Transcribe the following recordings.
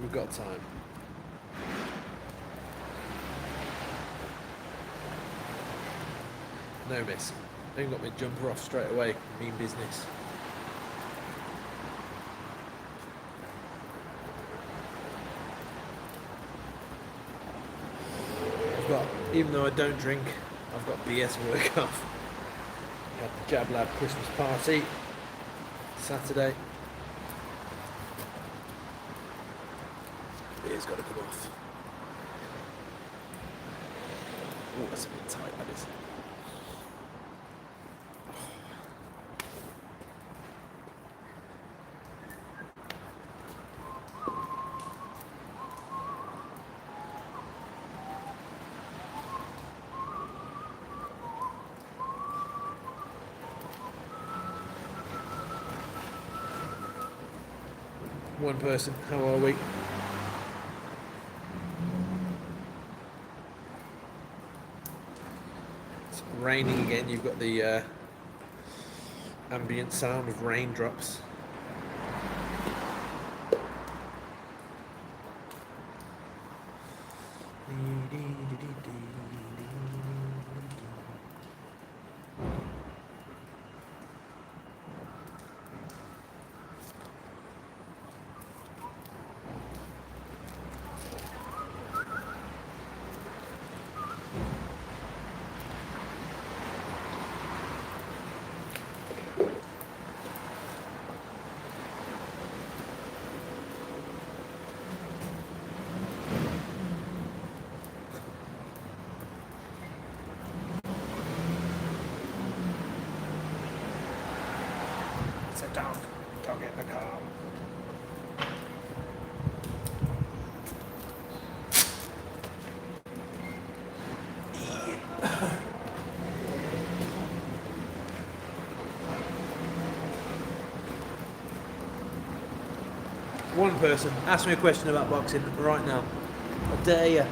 We've got time. No miss. Then got my jumper off straight away. Mean business. I've got, even though I don't drink, I've got beer to work off. We had the Jab Lab Christmas party Saturday. Beer's got to come off. Oh, that's a bit tight, that is. One person, how are we? It's raining again, you've got the ambient sound of raindrops. It's a dog. Dog in the car. One person, ask me a question about boxing right now. I dare you.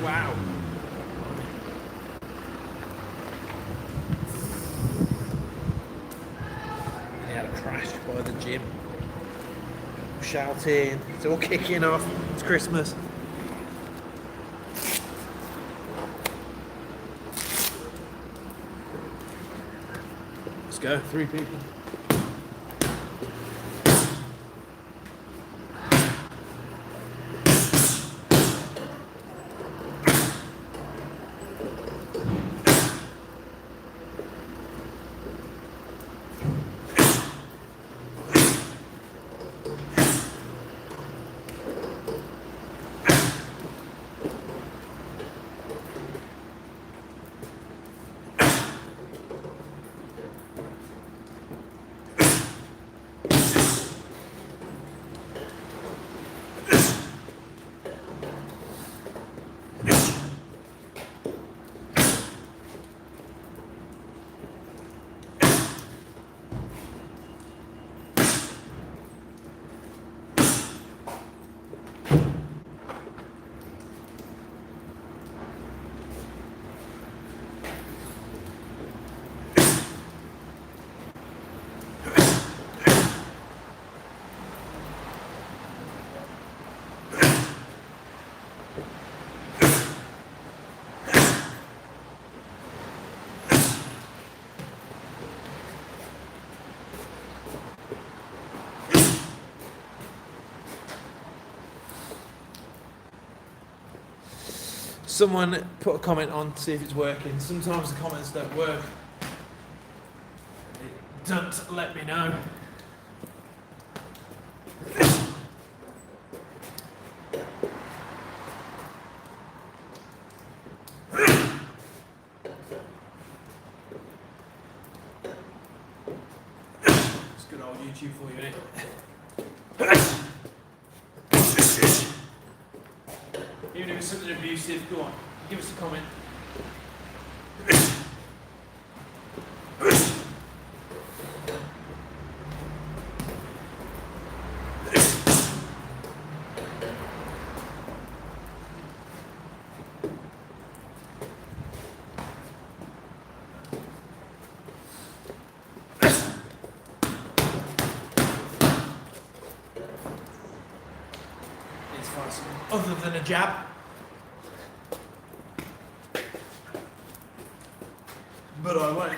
Wow. He had a crash by the gym. Shouting, it's all kicking off. It's Christmas. Let's go, 3 people. Someone put a comment on to see if it's working. Sometimes the comments don't work. Don't let me know. It's good old YouTube for you, innit? Even if it's something abusive, go on, give us a comment. find something other than a jab. But I won't.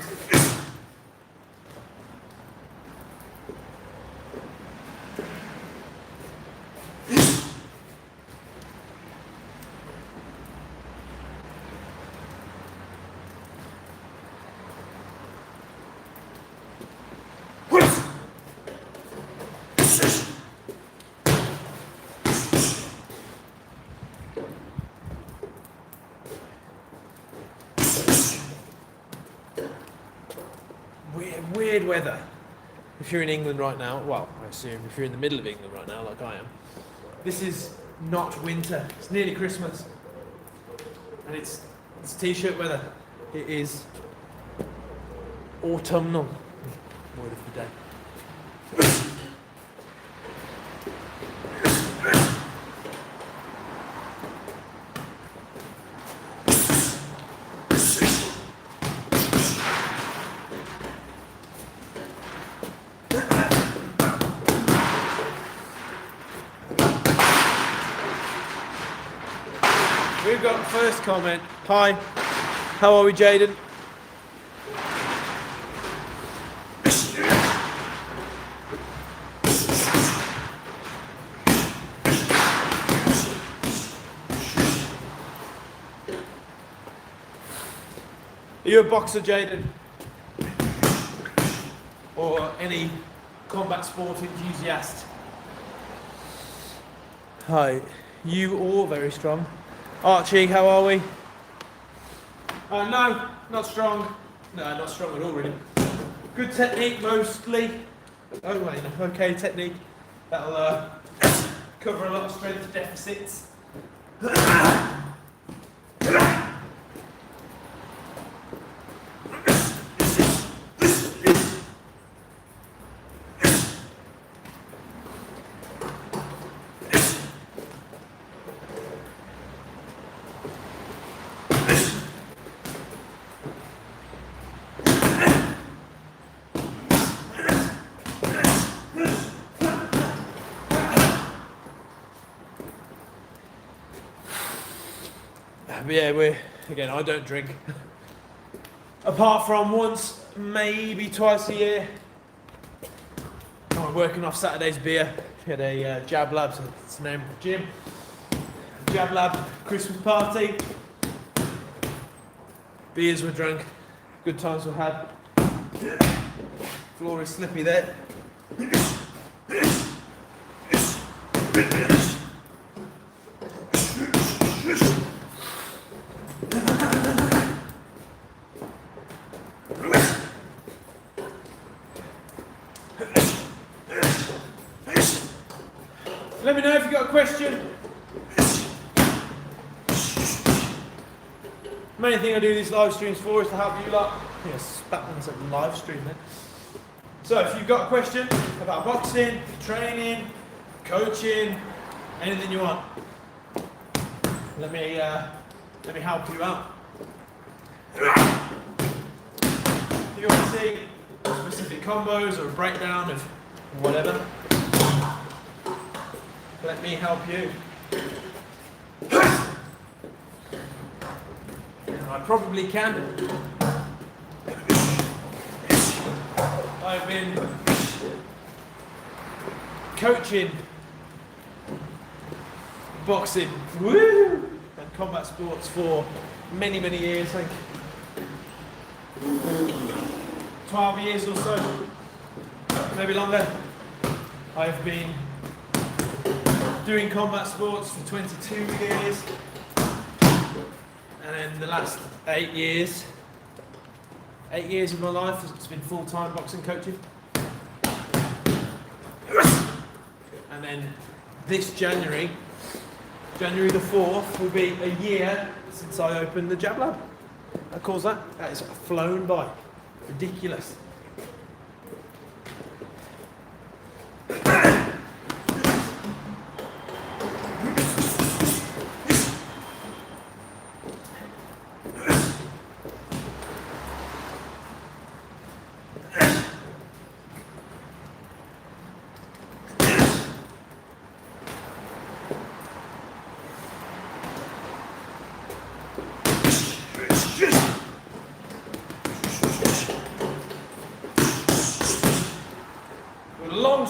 Weird weather. If you're in England right now, well, I assume if you're in the middle of England right now, like I am, this is not winter. It's nearly Christmas, and it's t-shirt weather. It is autumnal. Word of the day. We've got the first comment. Hi, how are we, Jaden? Are you a boxer, Jaden? Or any combat sport enthusiast? Hi, you all very strong. Archie, how are we? No, not strong. No, not strong at all, really. Good technique, mostly. Oh, wait, no, okay technique. That'll cover a lot of strength deficits. But yeah, I don't drink. Apart from once, maybe twice a year. I'm working off Saturday's beer. We had a Jab Lab, so it's the name of the gym. Jab Lab Christmas party. Beers were drunk. Good times were had. Floor is slippy there. Let me know if you've got a question. Main thing I do these live streams for is to help you lot. Yeah, spat on some live stream there. So if you've got a question about boxing, training, coaching, anything you want, let me help you out. If you want to see specific combos or a breakdown of whatever, let me help you. I probably can. I've been coaching boxing, and combat sports for many, many years, I think 12 years or so, maybe longer. I've been doing combat sports for 22 years, and then the last 8 years of my life, it's been full-time boxing coaching. And then this January the 4th, will be a year since I opened the Jab Lab. Of course that has flown by. Ridiculous.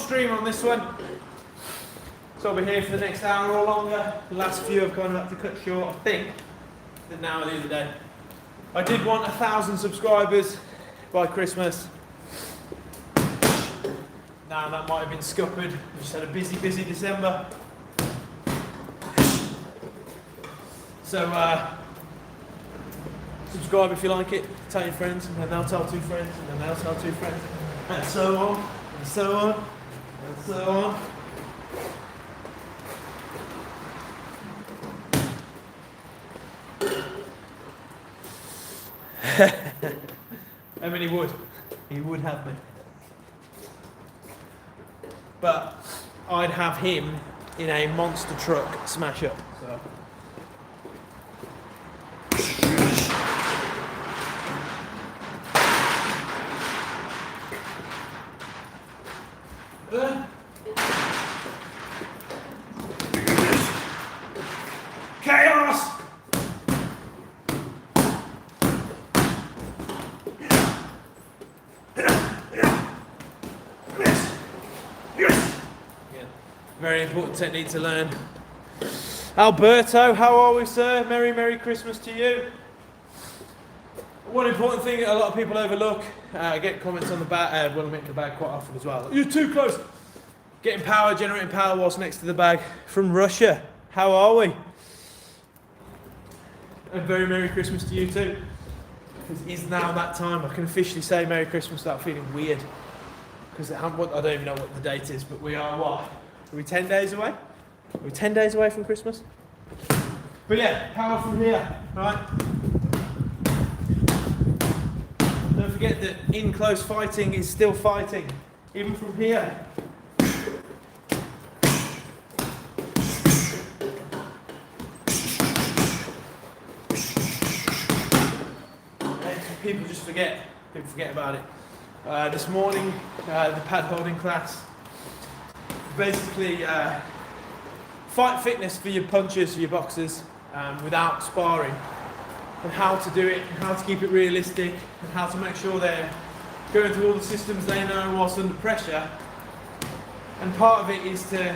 stream on this one. So I'll be here for the next hour or longer. The last few I've kind of had to cut short, I think, an hour the other day. I did want 1,000 subscribers by Christmas. Now that might have been scuppered. We just had a busy December. So subscribe if you like it, tell your friends, and then they'll tell 2 friends, and then they'll tell 2 friends, and so on, and so on, and so on. I mean, he would have me. But I'd have him in a monster truck smash up. So. Chaos! Very important technique to learn. Alberto, how are we, sir? Merry Christmas to you. One important thing that a lot of people overlook, I get comments on the bag, when I make the bag quite often as well. You're too close. Getting power, generating power whilst next to the bag from Russia. How are we? And very Merry Christmas to you too. It is now that time. I can officially say Merry Christmas without feeling weird. Because I don't even know what the date is, but we are what? Are we 10 days away? Are we 10 days away from Christmas? But yeah, power from here, right? Don't forget that in close fighting is still fighting, even from here. People just forget. People forget about it. This morning, the pad holding class. Basically, fight fitness for your punchers, for your boxers, without sparring, and how to do it, and how to keep it realistic, and how to make sure they're going through all the systems they know whilst under pressure. And part of it is to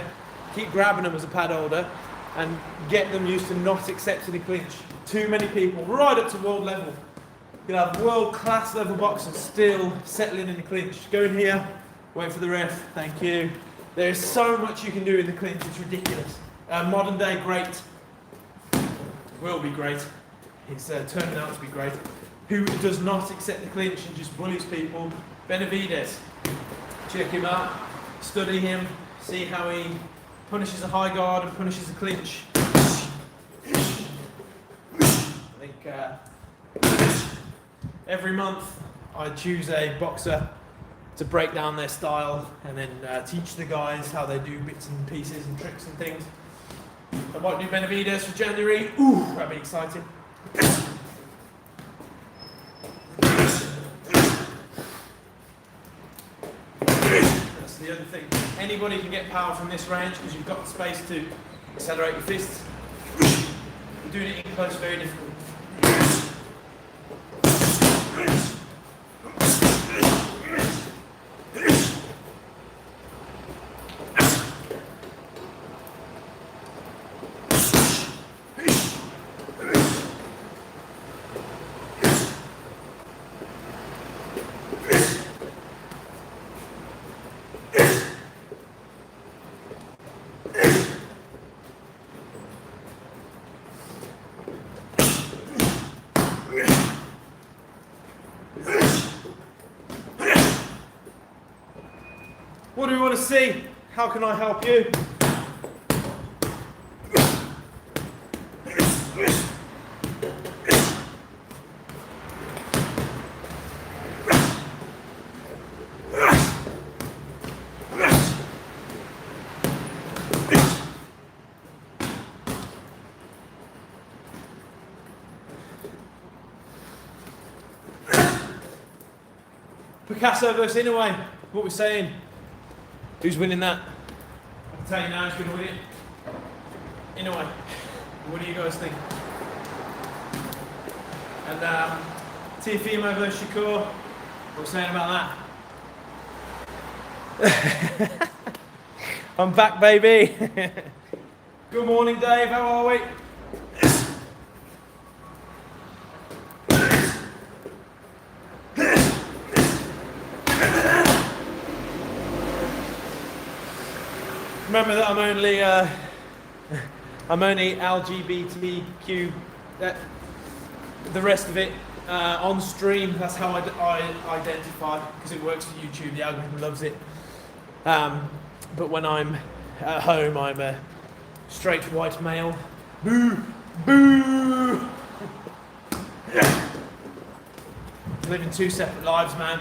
keep grabbing them as a pad holder and get them used to not accepting a clinch. Too many people, right up to world level, you'll have world-class level boxers still settling in the clinch. Go in here, wait for the ref, thank you. There is so much you can do in the clinch, it's ridiculous. Modern day great, will be great, it's turning out to be great. Who does not accept the clinch and just bullies people? Benavidez. Check him out, study him, see how he punishes a high guard and punishes a clinch. I think every month I choose a boxer to break down their style and then teach the guys how they do bits and pieces and tricks and things. I might do Benavidez for January. Ooh, that'd be exciting. That's the other thing. Anybody can get power from this range because you've got the space to accelerate your fists. Doing it in close is very difficult. What do we want to see? How can I help you? Picasso versus Inoue. What we're saying? Who's winning that? I can tell you now who's going to win it. Inoue. What do you guys think? And Teofimo versus Shakur. What we're saying about that? I'm back, baby. Good morning, Dave. How are we? Remember that I'm only LGBTQ. The rest of it on stream. That's how I identify, because it works for YouTube. The algorithm loves it. But when I'm at home, I'm a straight white male. Boo, boo. Living two separate lives, man.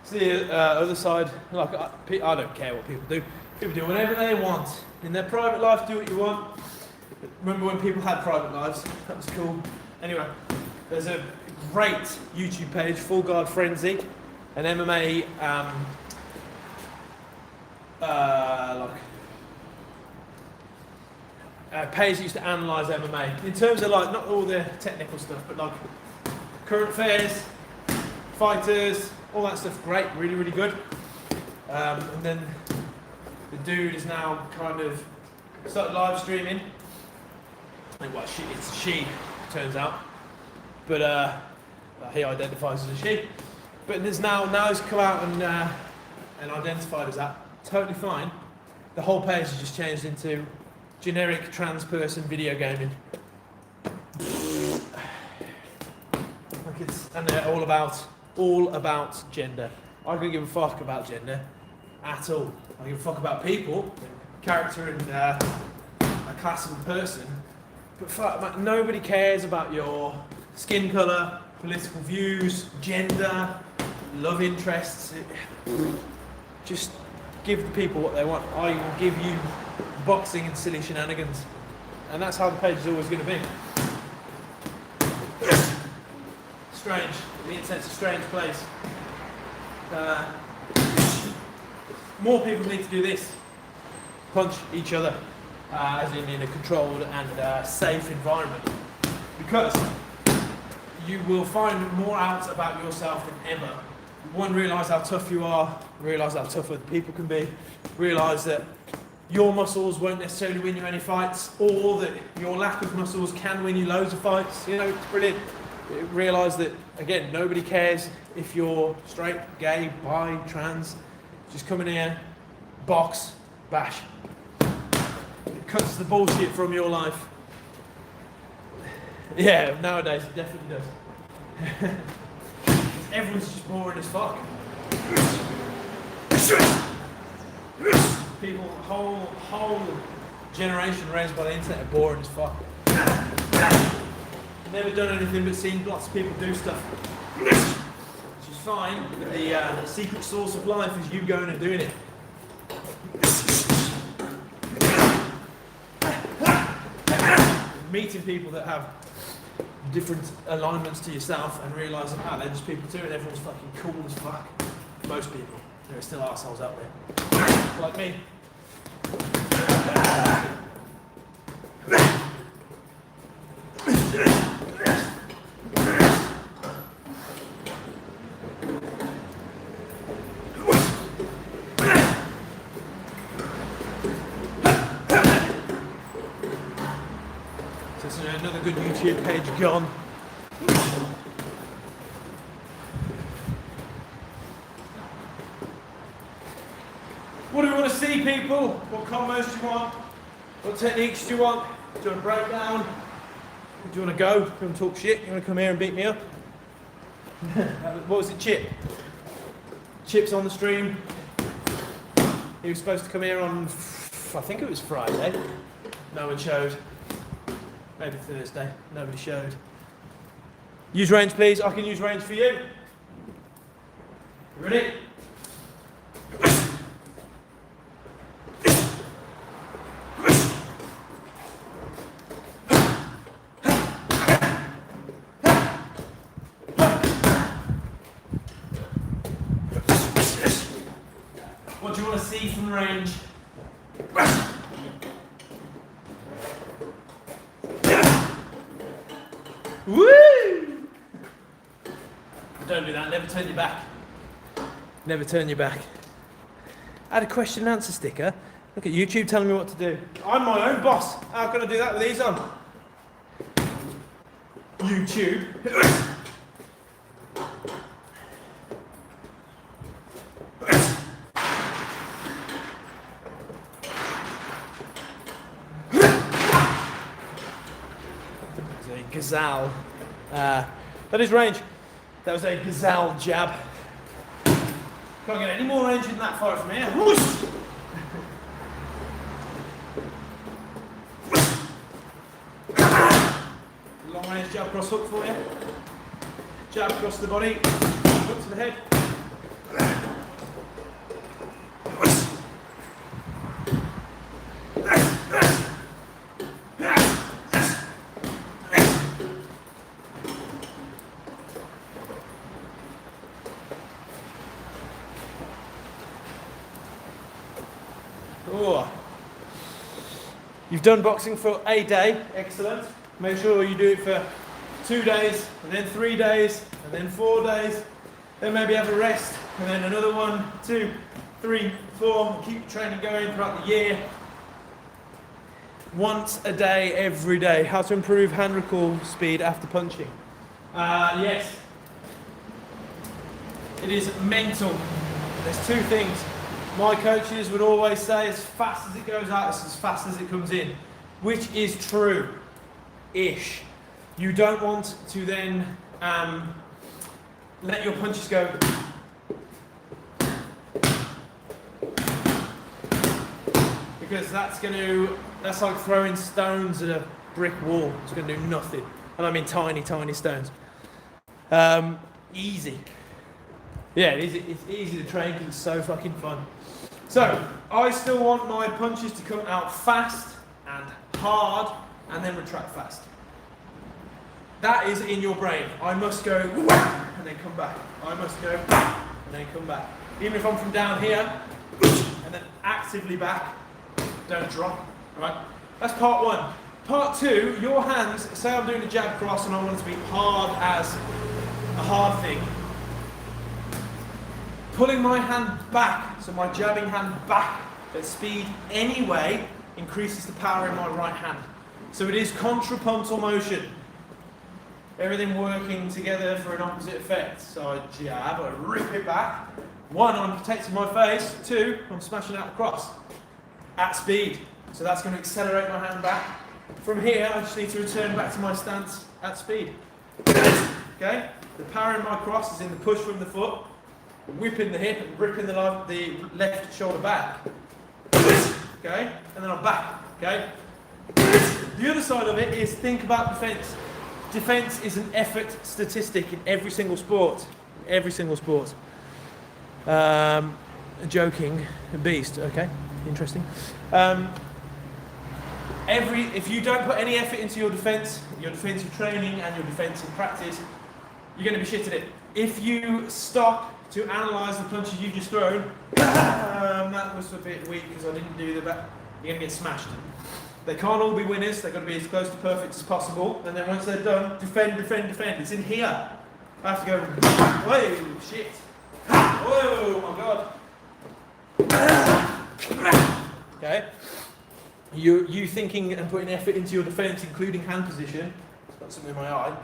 It's the other side. Like I don't care what people do. People do whatever they want in their private life. Do what you want. Remember when people had private lives? That was cool. Anyway, there's a great YouTube page, Full Guard Frenzy, an MMA page that used to analyse MMA in terms of like not all the technical stuff, but like current affairs, fighters, all that stuff. Great, really, really good. And then the dude is now kind of started live streaming. And well, it's a she, turns out, but he identifies as a she. But there's now he's come out and identified as that. Totally fine. The whole page has just changed into generic trans person video gaming. And they're all about gender. I don't give a fuck about gender at all. I give a fuck about people, character, and a class of a person. But fuck, man, nobody cares about your skin colour, political views, gender, love interests. Just give the people what they want. I will give you boxing and silly shenanigans. And that's how the page is always going to be. Strange. The internet's a strange place. More people need to do this. Punch each other. As in a controlled and safe environment, because you will find more out about yourself than ever. One, realise how tough you are, realise how tough other people can be, realise that your muscles won't necessarily win you any fights, or that your lack of muscles can win you loads of fights. You know, it's brilliant. Realise that, again, nobody cares if you're straight, gay, bi, trans. Just come in here, box, bash. Cuts the bullshit from your life. Yeah, nowadays it definitely does. Everyone's just boring as fuck. People, whole generation raised by the internet are boring as fuck. Never done anything but seen lots of people do stuff. Which is fine, but the secret source of life is you going and doing it. Meeting people that have different alignments to yourself and realising, they're just people too, and everyone's fucking cool as fuck. Most people. There are still arseholes out there. Like me. Another good YouTube page gone. What do you want to see, people? What combos do you want? What techniques do you want? Do you want to break down? Do you want to go? Do you want to talk shit? You want to come here and beat me up? What was it, Chip? Chip's on the stream. He was supposed to come here on, I think it was Friday. No one showed. Maybe Thursday. Nobody showed. Use range, please. I can use range for you. Ready? What do you want to see from range? Woo! Don't do that, never turn your back. Never turn your back. I had a question and answer sticker. Look at YouTube telling me what to do. I'm my own boss. How can I do that with these on? YouTube. Gazelle. That is range. That was a Gazelle jab. Can't get any more range than that far from here. Whoosh! Long range jab cross hook for you. Jab across the body. Hook to the head. Oh. You've done boxing for a day, excellent. Make sure you do it for 2 days, and then 3 days, and then 4 days. Then maybe have a rest, and then another 1, 2, 3, 4. Keep training going throughout the year. Once a day, every day. How to improve hand recall speed after punching. Yes. It is mental. There's 2 things. My coaches would always say, as fast as it goes out, it's as fast as it comes in, which is true-ish. You don't want to then let your punches go because that's like throwing stones at a brick wall. It's going to do nothing. And I mean tiny, tiny stones. Easy. Yeah, it's easy to train because it's so fucking fun. So, I still want my punches to come out fast and hard and then retract fast. That is in your brain. I must go and then come back. I must go and then come back. Even if I'm from down here and then actively back, don't drop. Right? That's part 1. Part 2, your hands, say I'm doing a jab cross and I want it to be hard as a hard thing. Pulling my hand back, so my jabbing hand back at speed anyway, increases the power in my right hand. So it is contrapuntal motion. Everything working together for an opposite effect. So I jab, I rip it back. 1, I'm protecting my face. 2, I'm smashing out across at speed. So that's going to accelerate my hand back. From here, I just need to return back to my stance at speed. Okay? The power in my cross is in the push from the foot, whipping the hip and ripping the left shoulder back. Okay? And then I'm back. Okay? The other side of it is think about defense. Defense is an effort statistic in every single sport. Every single sport. Joking. Beast. Okay? Interesting. If you don't put any effort into your defensive training and your defensive practice, you're going to be shit at it. If you stop to analyse the punches you've just thrown, that was a bit weak because I didn't do the back, you're going to get smashed. They can't all be winners, they've got to be as close to perfect as possible, and then once they're done, defend, defend, defend. It's in here. I have to go, whoa, shit. Oh my god. Okay? You thinking and putting effort into your defence, including hand position, got something in my eye,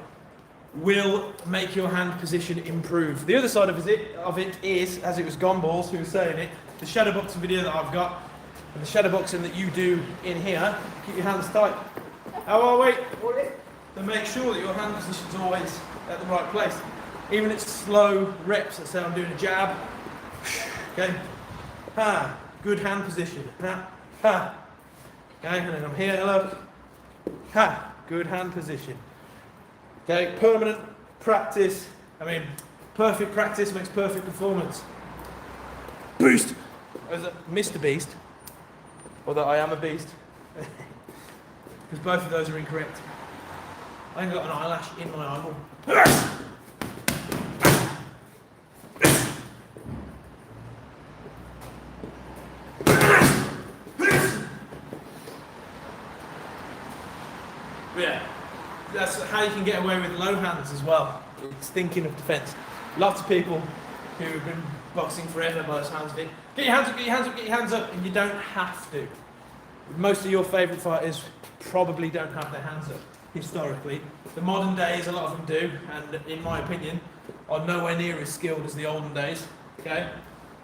will make your hand position improve. The other side of it is, as it was Gomballs who was saying it, the shadowboxing video that I've got, and the shadowboxing that you do in here, keep your hands tight. Then make sure that your hand position's always at the right place. Even if it's slow reps, let's say I'm doing a jab. Okay? Ha, good hand position. Ha, ha. Okay, and then I'm here, hello. Ha, good hand position. Okay, permanent practice. Perfect practice makes perfect performance. Beast! As a Mr. Beast, although I am a beast, because both of those are incorrect. I ain't got an eyelash in my eyeball. Yeah. that's how you can get away with low hands as well. It's thinking of defence. Lots of people who have been boxing forever by the sounds of it. Get your hands up, get your hands up, get your hands up, and you don't have to. Most of your favourite fighters probably don't have their hands up, historically. The modern days, a lot of them do, and in my opinion, are nowhere near as skilled as the olden days, okay?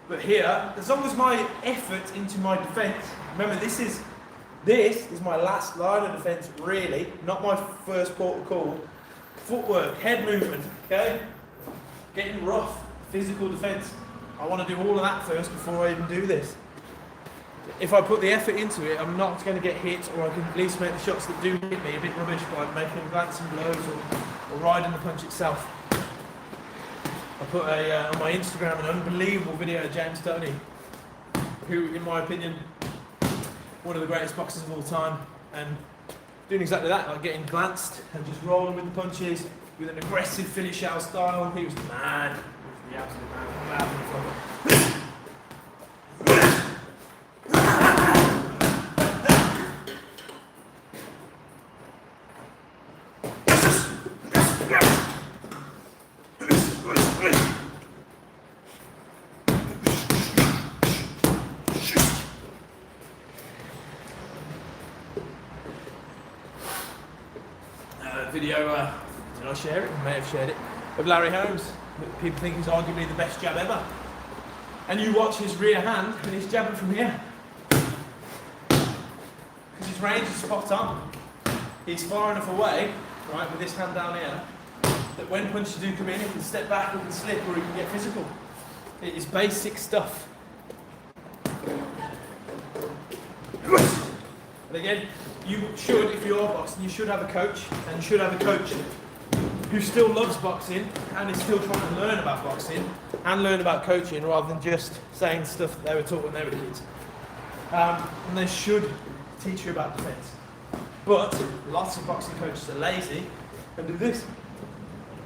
But here, as long as my effort into my defence, remember this is my last line of defence, really, not my first port of call. Footwork, head movement, okay? Getting rough, physical defence. I want to do all of that first before I even do this. If I put the effort into it, I'm not going to get hit, or I can at least make the shots that do hit me a bit rubbish by making glancing blows or riding the punch itself. I put on my Instagram an unbelievable video of James Toney, who, in my opinion, one of the greatest boxers of all time, and doing exactly that, like getting glanced and just rolling with the punches with an aggressive finish out style. He was the man. He was the absolute man. Video, did I share it? I may have shared it, of Larry Holmes. People think he's arguably the best jab ever. And you watch his rear hand and he's jabbing from here. Because his range is spot on. He's far enough away, right, with this hand down here, that when punches do come in, he can step back, he can slip, or he can get physical. It is basic stuff. And again, you should, if you're boxing, you should have a coach, and you should have a coach who still loves boxing and is still trying to learn about boxing and learn about coaching rather than just saying stuff that they were taught when they were kids. And they should teach you about defence. But lots of boxing coaches are lazy and do this.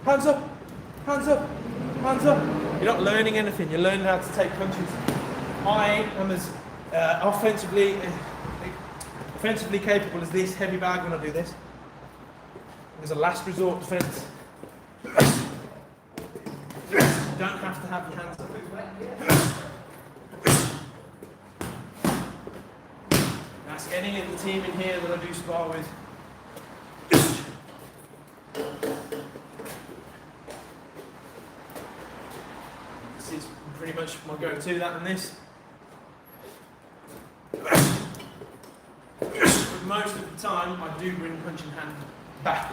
Hands up, hands up, hands up. You're not learning anything, you're learning how to take punches. I am as offensively capable as this heavy bag when I do this. There's a last resort defence. You don't have to have your hands up. Ask any of the team in here that I do spar with. This is pretty much my go-to, that and this. Most of the time, I do bring punching hand back.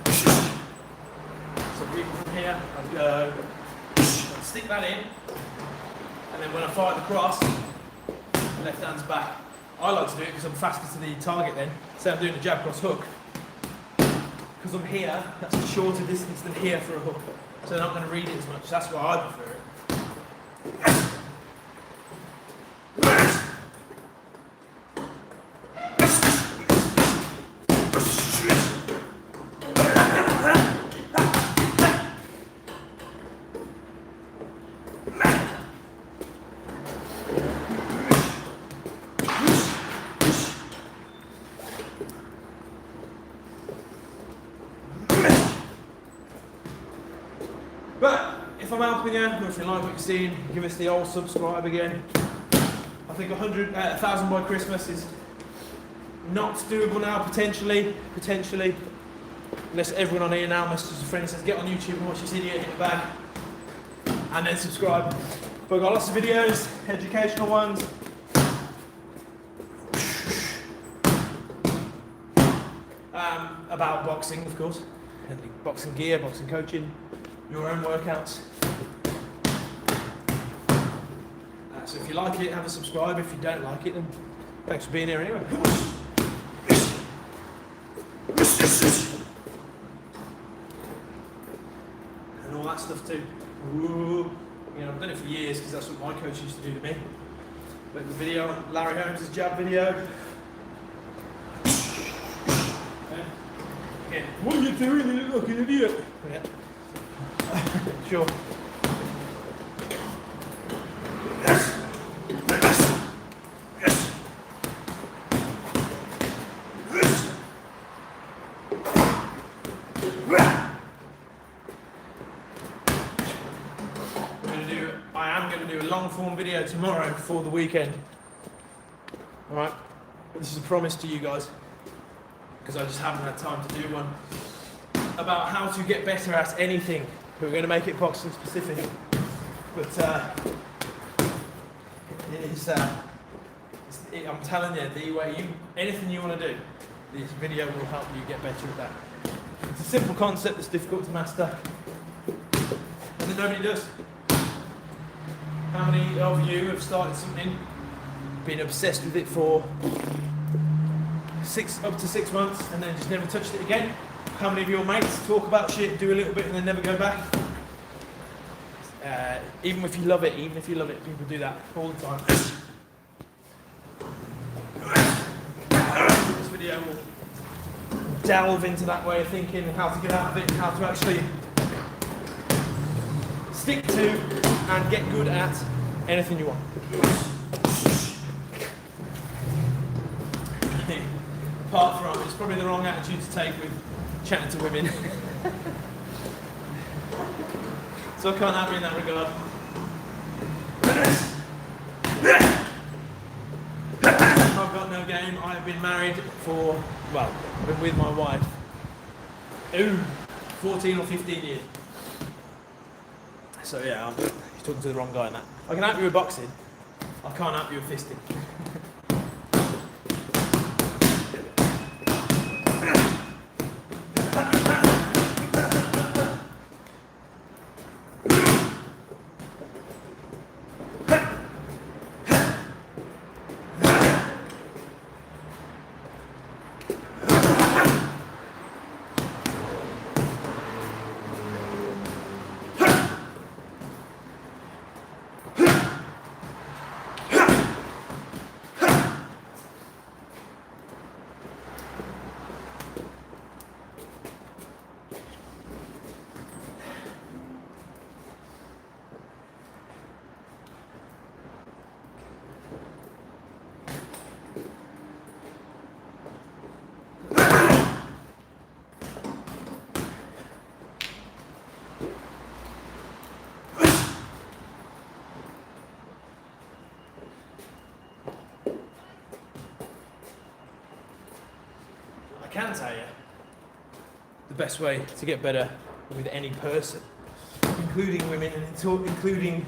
So even from here, I go, stick that in, and then when I fire the cross, left hand's back. I like to do it because I'm faster to the target then. Say I'm doing a jab cross hook. Because I'm here, that's a shorter distance than here for a hook. So they're not going to read it as much. That's why I prefer it. But if I'm helping you, or if you like what you've seen, give us the old subscribe again. I think 1,000 by Christmas is not doable now, potentially, unless everyone on here now messages a friend and says, get on YouTube and watch this idiot hit the bag, and then subscribe. But I've got lots of videos, educational ones, about boxing, of course, and boxing gear, boxing coaching, your own workouts. So if you like it, have a subscribe. If you don't like it, then thanks for being here anyway. And all that stuff too. Ooh. You know, I've done it for years because that's what my coach used to do to me. But the video, Larry Holmes' jab video. Yeah. What are you doing, you look like an idiot? Yeah. Sure. Yes. I am going to do a long form video tomorrow for the weekend. Alright? This is a promise to you guys, because I just haven't had time to do one, about how to get better at anything. We're going to make it boxing specific. But I'm telling you, the way anything you want to do, this video will help you get better at that. It's a simple concept that's difficult to master, and that nobody does. How many of you have started something, been obsessed with it for up to 6 months, and then just never touched it again? How many of your mates talk about shit, do a little bit, and then never go back? Even if you love it, people do that all the time. This video will delve into that way of thinking and how to get out of it and how to actually stick to and get good at anything you want. Apart from, it's probably the wrong attitude to take with chatting to women. So I can't help you in that regard. I've got no game. I've been married for, well, I've been with my wife 14 or 15 years. So yeah, you're talking to the wrong guy in that. I can help you with boxing. I can't help you with fisting. I can tell you the best way to get better with any person, including women and including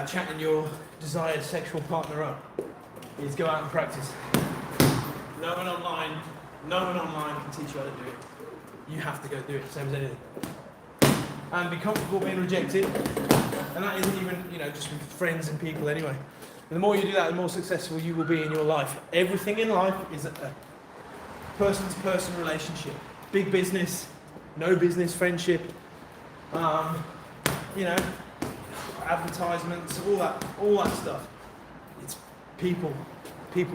chatting your desired sexual partner up, is go out and practice. No one online can teach you how to do it. You have to go do it, same as anything. And be comfortable being rejected. And that isn't even, just with friends and people anyway. And the more you do that, the more successful you will be in your life. Everything in life is a person-to-person relationship. Big business, no business, friendship, advertisements, all that stuff. It's people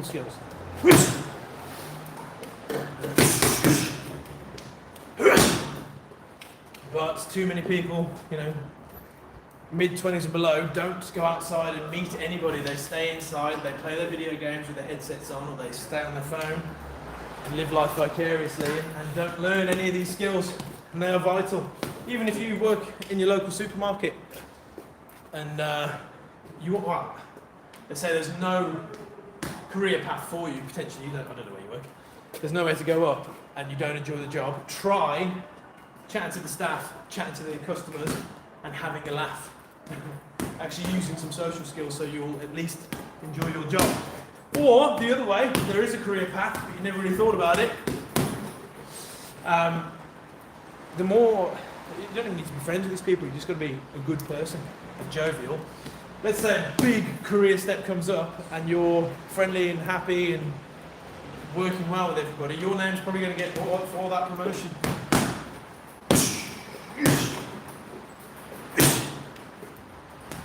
skills. But too many people, mid-20s and below, don't go outside and meet anybody. They stay inside, they play their video games with their headsets on, or they stay on their phone and live life vicariously and don't learn any of these skills. And they are vital. Even if you work in your local supermarket and let's say there's no career path for you, potentially, I don't know where you work, there's no way to go up and you don't enjoy the job, try chatting to the staff, chatting to the customers and having a laugh. Actually using some social skills so you'll at least enjoy your job. Or, the other way, there is a career path, but you never really thought about it. The more, you don't even need to be friends with these people, you just got to be a good person, jovial. Let's say a big career step comes up and you're friendly and happy and working well with everybody, your name's probably going to get brought up for that promotion.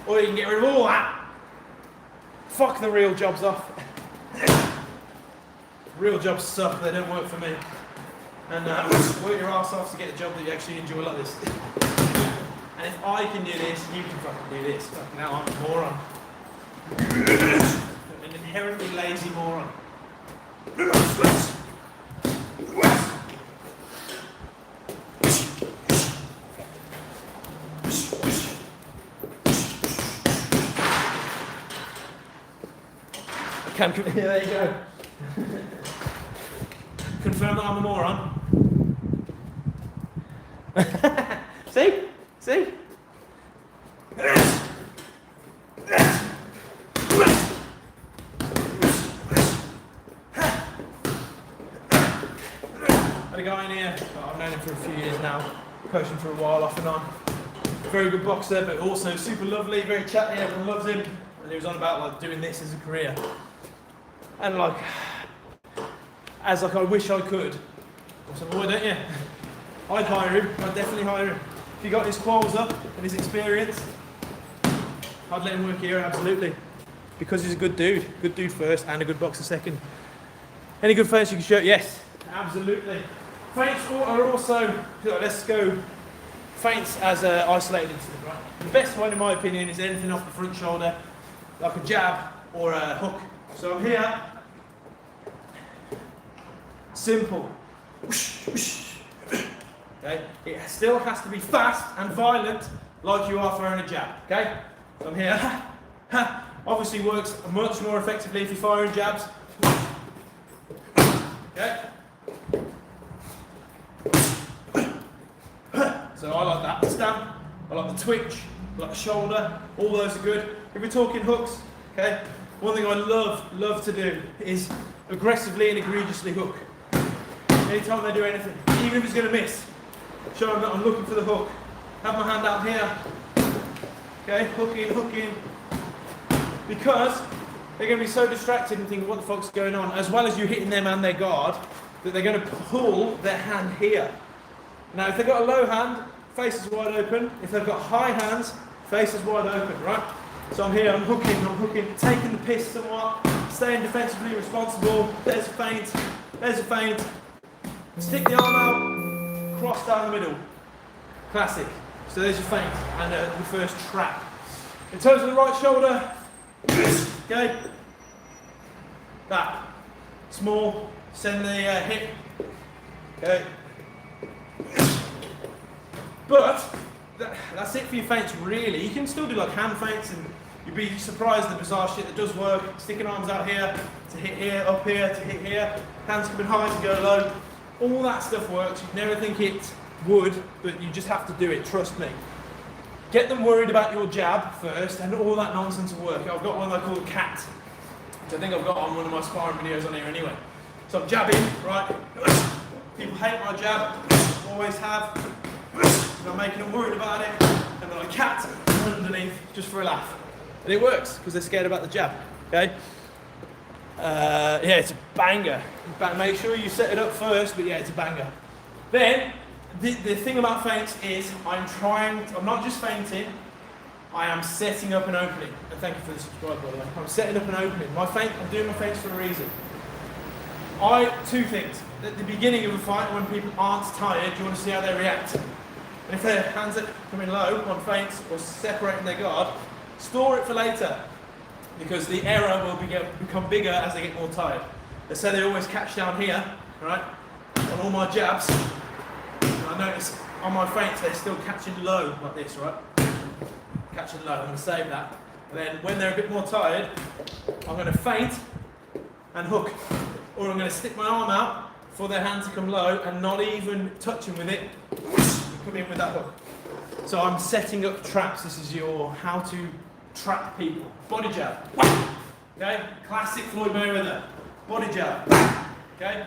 Or you can get rid of all that. Fuck the real jobs off. Real jobs suck, they don't work for me. And work your ass off to get a job that you actually enjoy like this. And if I can do this, you can fucking do this. Fucking hell, I'm a moron. An inherently lazy moron. can. Yeah, there you go. Confirm that I'm a moron. See? See? Had a guy in here, I've known him for a few years now, coaching for a while off and on. Very good boxer, but also super lovely, very chatty, everyone loves him. And he was on about like doing this as a career. And like, as like I wish I could. I said, why don't you? I'd hire him, I'd definitely hire him. If he got his quals up and his experience, I'd let him work here, absolutely. Because he's a good dude first and a good boxer second. Any good feints you can show? Yes, absolutely. Feints are also, let's go, feints as an isolated incident, right? The best one in my opinion is anything off the front shoulder, like a jab or a hook. So I'm here, simple. Okay? It still has to be fast and violent like you are throwing a jab, okay? So I'm here, obviously works much more effectively if you're firing jabs. Okay? So I like that. The stamp, I like the twitch, I like the shoulder, all those are good. If we're talking hooks, okay, one thing I love to do is aggressively and egregiously hook. Anytime they do anything, even if it's going to miss, show them that I'm looking for the hook. Have my hand out here, okay, hooking, because they're going to be so distracted and thinking what the fuck's going on, as well as you hitting them and their guard, that they're going to pull their hand here. Now if they've got a low hand, face is wide open. If they've got high hands, face is wide open, right? So I'm here, I'm hooking, taking the piss somewhat, staying defensively responsible. There's a feint. Stick the arm out, cross down the middle. Classic. So there's your feint and the first trap. In terms of the right shoulder, okay, that. Small, send the hip, okay. But that's it for your feints really. You can still do like hand feints and you'd be surprised at the bizarre shit that does work. Sticking arms out here, to hit here, up here, to hit here. Hands coming high to go low. All that stuff works. You'd never think it would, but you just have to do it, trust me. Get them worried about your jab first and all that nonsense will work. I've got one I call Cat, which I think I've got on one of my sparring videos on here anyway. So I'm jabbing, right? People hate my jab, always have. And I'm making them worried about it, and then I cat underneath just for a laugh. And it works, because they're scared about the jab, okay? Yeah, it's a banger. Make sure you set it up first, but yeah, it's a banger. Then, the thing about feints is, I'm not just feinting, I am setting up an opening. And thank you for the subscribe, by the way. I'm setting up an opening. I'm doing my feints for a reason. Two things. At the beginning of a fight, when people aren't tired, you want to see how they react. And if their hands are coming low on feints or separating their guard, store it for later. Because the error will become bigger as they get more tired. Let's say they always catch down here, right? On all my jabs, and I notice on my feints they're still catching low like this, right? Catching low, I'm going to save that. And then when they're a bit more tired, I'm going to feint and hook. Or I'm going to stick my arm out for their hand to come low and not even touching with it. Come in with that hook. So I'm setting up traps. This is your how to trap people. Body jab. Okay? Classic Floyd Mayweather. Body jab. Okay?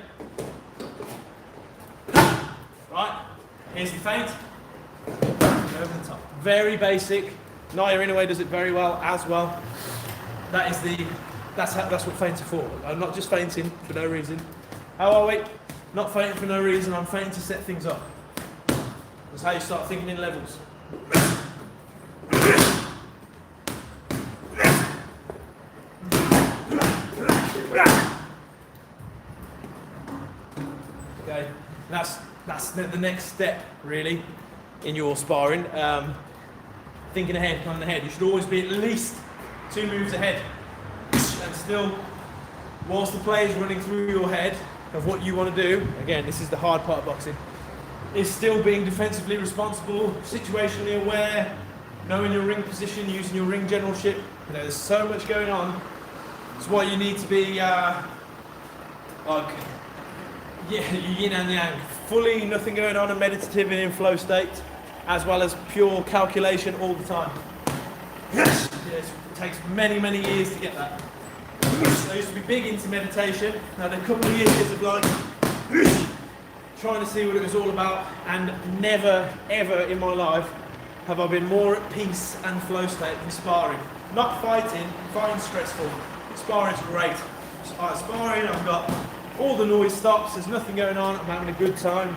Right. Here's the feint. Over the top. Very basic. Naoya Inoue does it very well as well. That's what feints are for. I'm not just feinting for no reason. How are we? Not feinting for no reason. I'm feinting to set things up. That's how you start thinking in levels. Okay, that's the next step really in your sparring. Thinking ahead, planning ahead. You should always be at least 2 moves ahead. And still, whilst the play is running through your head of what you want to do, again, this is the hard part of boxing, is still being defensively responsible, situationally aware, knowing your ring position, using your ring generalship. There's so much going on It's why you need to be like, yeah, yin and yang, fully nothing going on and meditative and in flow state, as well as pure calculation all the time. Yes, it takes many, many years to get that. I used to be big into meditation. Now, a couple of years of like trying to see what it was all about, and never, ever in my life have I been more at peace and flow state than sparring. Not fighting, fighting's stressful. Sparring's great. Sparring, I've got all the noise stops, there's nothing going on, I'm having a good time.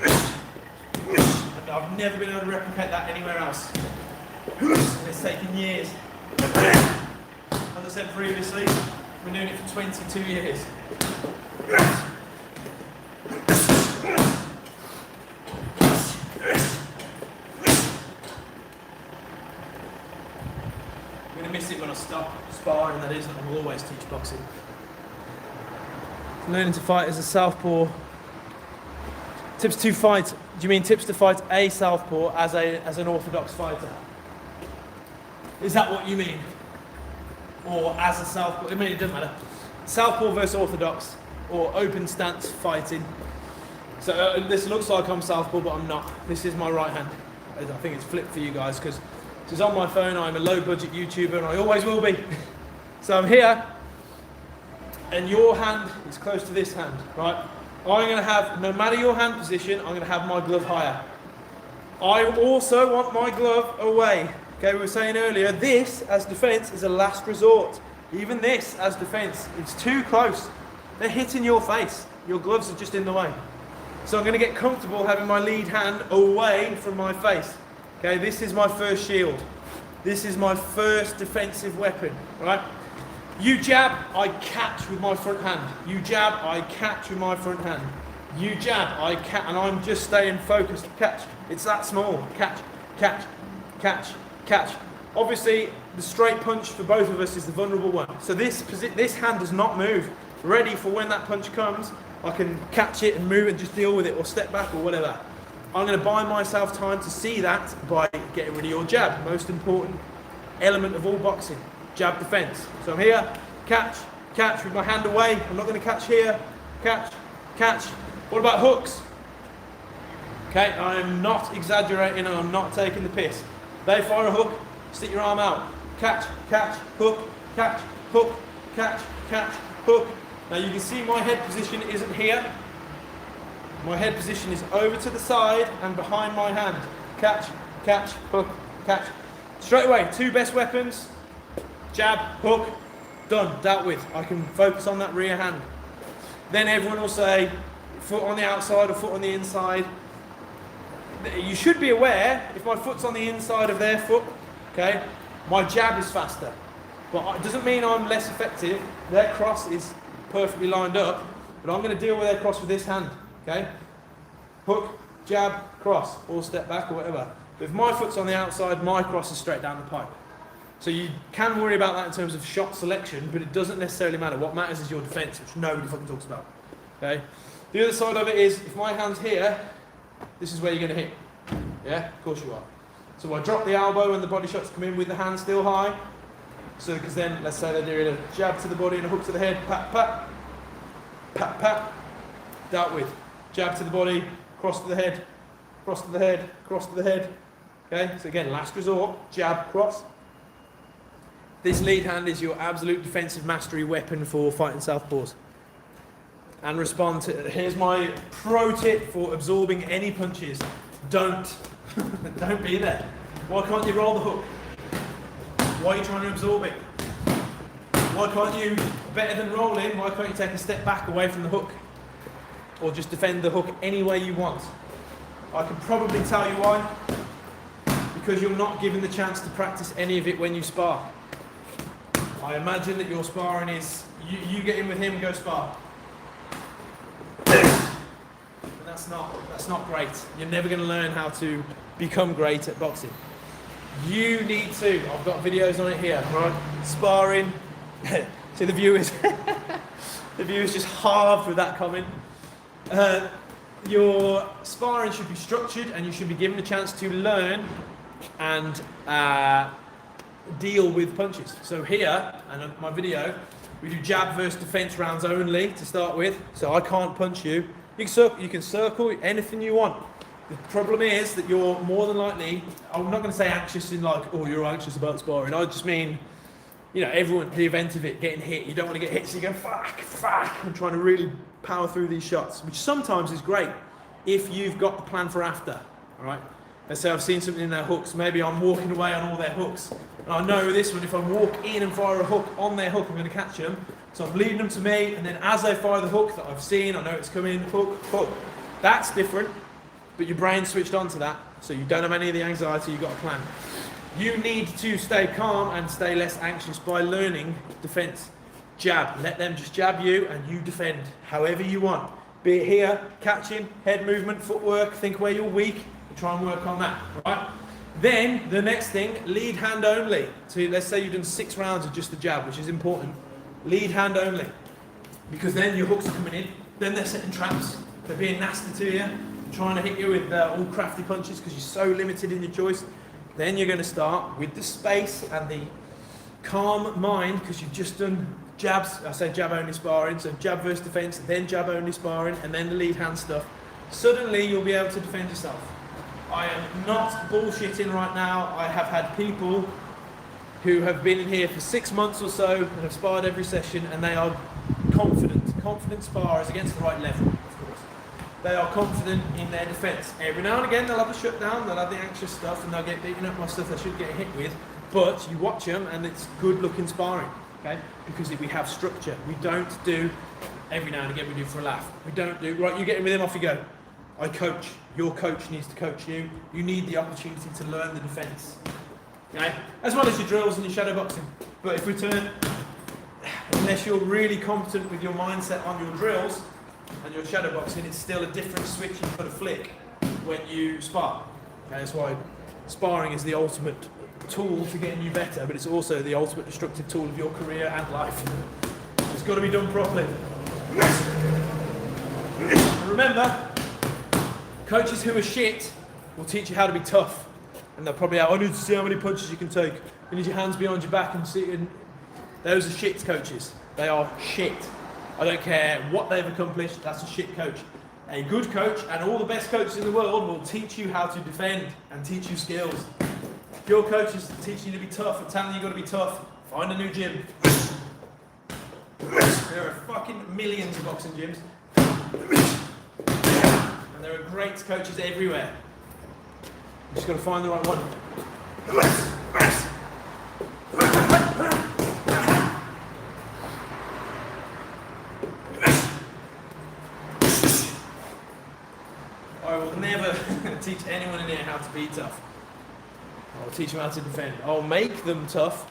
And I've never been able to replicate that anywhere else. It's taken years. As I said previously, I've been doing it for 22 years. I'm going to miss it when I stop sparring, that is, and I will always teach boxing. Learning to fight as a southpaw. Tips to fight, do you mean tips to fight a southpaw as an orthodox fighter? Is that what you mean? Or as a southpaw? I mean, it doesn't matter. Southpaw versus orthodox, or open stance fighting. So this looks like I'm southpaw, but I'm not. This is my right hand. I think it's flipped for you guys, because this is on my phone. I'm a low budget YouTuber, and I always will be. So I'm here, and your hand is close to this hand, right? I'm going to have, no matter your hand position, I'm going to have my glove higher. I also want my glove away. Okay, we were saying earlier, this as defense is a last resort. Even this as defense, it's too close. They're hitting your face. Your gloves are just in the way. So I'm going to get comfortable having my lead hand away from my face. Okay, this is my first shield. This is my first defensive weapon, right? You jab, I catch with my front hand. You jab, I catch with my front hand. You jab, I catch, and I'm just staying focused. Catch. It's that small. Catch, catch, catch, catch. Obviously, the straight punch for both of us is the vulnerable one. So this hand does not move. Ready for when that punch comes, I can catch it and move and just deal with it, or step back or whatever. I'm going to buy myself time to see that by getting rid of your jab. Most important element of all boxing. Jab defense. So I'm here, catch, catch with my hand away. I'm not going to catch here, catch, catch. What about hooks? Okay, I'm not exaggerating and I'm not taking the piss. They fire a hook, stick your arm out. Catch, catch, hook, catch, hook, catch, catch, hook. Now you can see my head position isn't here. My head position is over to the side and behind my hand. Catch, catch, hook, catch. Straight away, two best weapons. Jab, hook, done, dealt with. I can focus on that rear hand. Then everyone will say, foot on the outside or foot on the inside. You should be aware, if my foot's on the inside of their foot, okay, my jab is faster. But it doesn't mean I'm less effective. Their cross is perfectly lined up, but I'm going to deal with their cross with this hand, okay? Hook, jab, cross, or step back or whatever. But if my foot's on the outside, my cross is straight down the pipe. So you can worry about that in terms of shot selection, but it doesn't necessarily matter. What matters is your defense, which nobody fucking talks about. Okay? The other side of it is, if my hand's here, this is where you're going to hit. Yeah? Of course you are. So I drop the elbow and the body shots come in with the hand still high. So, because then, let's say they're doing a jab to the body and a hook to the head, pat, pat, pat, pat, dealt with. Jab to the body, cross to the head, cross to the head, cross to the head. Okay? So again, last resort, jab, cross. This lead hand is your absolute defensive mastery weapon for fighting southpaws. And respond to, here's my pro tip for absorbing any punches. Don't be there. Why can't you roll the hook? Why are you trying to absorb it? Why can't you, better than rolling, why can't you take a step back away from the hook? Or just defend the hook any way you want? I can probably tell you why. Because you're not given the chance to practice any of it when you spar. I imagine that your sparring is, you get in with him and go spar. And that's not great. You're never going to learn how to become great at boxing. You need to, I've got videos on it here, right? Sparring. See the viewers, the viewers just halved with that comment. Your sparring should be structured and you should be given a chance to learn and deal with punches. So here, and on my video, we do jab versus defense rounds only to start with. So I can't punch you. You can circle anything you want. The problem is that you're more than likely, I'm not going to say anxious in like, oh, you're anxious about sparring. I just mean, you know, everyone, the event of it, getting hit. You don't want to get hit, so you go, fuck, I'm trying to really power through these shots, which sometimes is great if you've got the plan for after, all right? Let's say I've seen something in their hooks, maybe I'm walking away on all their hooks, and I know this one, if I walk in and fire a hook on their hook, I'm going to catch them, so I'm leading them to me, and then as they fire the hook that I've seen, I know it's coming, hook, hook. That's different, but your brain's switched on to that, so you don't have any of the anxiety, you've got a plan. You need to stay calm and stay less anxious by learning defense. Jab, let them just jab you and you defend however you want. Be it here, catching, head movement, footwork, think where you're weak, and try and work on that, right? Then, the next thing, lead hand only. So let's say you've done 6 rounds of just the jab, which is important. Lead hand only. Because then your hooks are coming in, then they're setting traps, they're being nasty to you, trying to hit you with all crafty punches because you're so limited in your choice. Then you're going to start with the space and the calm mind because you've just done jabs. I say jab only sparring, so jab versus defense, then jab only sparring, and then the lead hand stuff. Suddenly you'll be able to defend yourself. I am not bullshitting right now. I have had people who have been in here for 6 months or so and have sparred every session, and they are confident sparers against the right level. They are confident in their defence. Every now and again they'll have a shutdown, they'll have the anxious stuff and they'll get beaten up by stuff they should get hit with, but you watch them and it's good looking sparring, okay? Because we have structure. We don't do, every now and again we do for a laugh. We don't do, right, you get in with him, off you go. I coach, your coach needs to coach you. You need the opportunity to learn the defence, okay? As well as your drills and your shadow boxing. But if we turn, unless you're really competent with your mindset on your drills, and your shadow boxing, it's still a different switch you've got to flick when you spar. Okay, that's why sparring is the ultimate tool to getting you better, but it's also the ultimate destructive tool of your career and life. It's got to be done properly. And remember, coaches who are shit will teach you how to be tough, and they'll probably I need to see how many punches you can take. You need your hands behind your back and see. And those are shit coaches. They are shit. I don't care what they've accomplished, that's a shit coach. A good coach, and all the best coaches in the world, will teach you how to defend and teach you skills. If your coach is teaching you to be tough and telling you you've got to be tough, find a new gym. There are fucking millions of boxing gyms. And there are great coaches everywhere. You just got to find the right one. I will never teach anyone in here how to be tough. I'll teach them how to defend. I'll make them tough,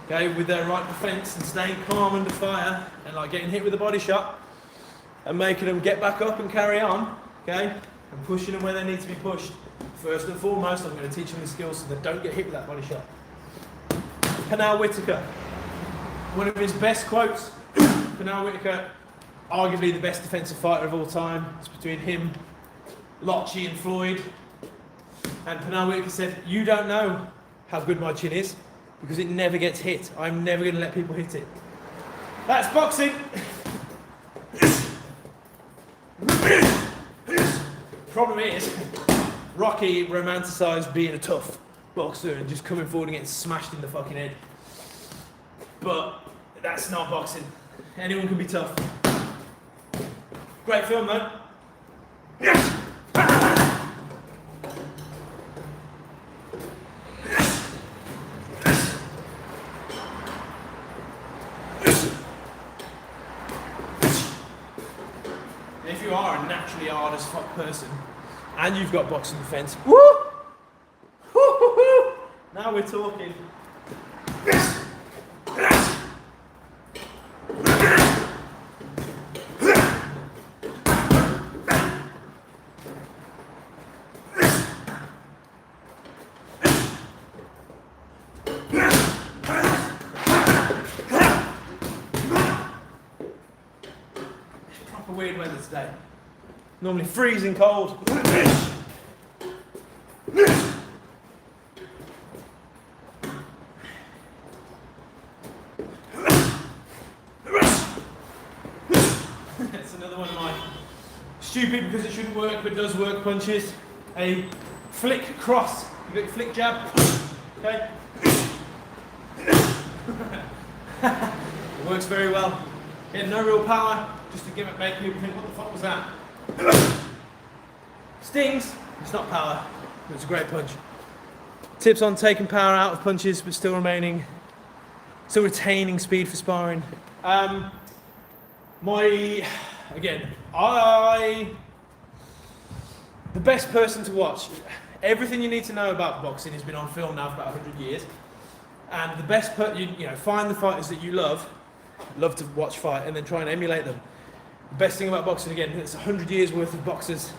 okay, with their right defence and staying calm under fire and like getting hit with a body shot and making them get back up and carry on, okay, and pushing them where they need to be pushed. First and foremost, I'm going to teach them the skills so they don't get hit with that body shot. Pernell Whitaker, one of his best quotes, Pernell Whitaker, arguably the best defensive fighter of all time. It's between him, Lochy and Floyd. And Pernell Whitaker said, you don't know how good my chin is because it never gets hit. I'm never going to let people hit it. That's boxing. Problem is, Rocky romanticised being a tough boxer and just coming forward and getting smashed in the fucking head. But that's not boxing. Anyone can be tough. Great film though. Yes. If you are a naturally hard as fuck person and you've got boxing defence, woo! Woo-hoo-hoo! Now we're talking. Weird weather today. Normally freezing cold. stupid because it shouldn't work but does work punches. A flick cross. You got your flick jab. Okay. It works very well. Again, no real power, just to make people think, what the fuck was that? Stings, it's not power, but it's a great punch. Tips on taking power out of punches but still retaining speed for sparring. The best person to watch, everything you need to know about boxing has been on film now for about 100 years. And the best find the fighters that you love to watch fight, and then try and emulate them. The best thing about boxing, again, it's 100 years worth of boxers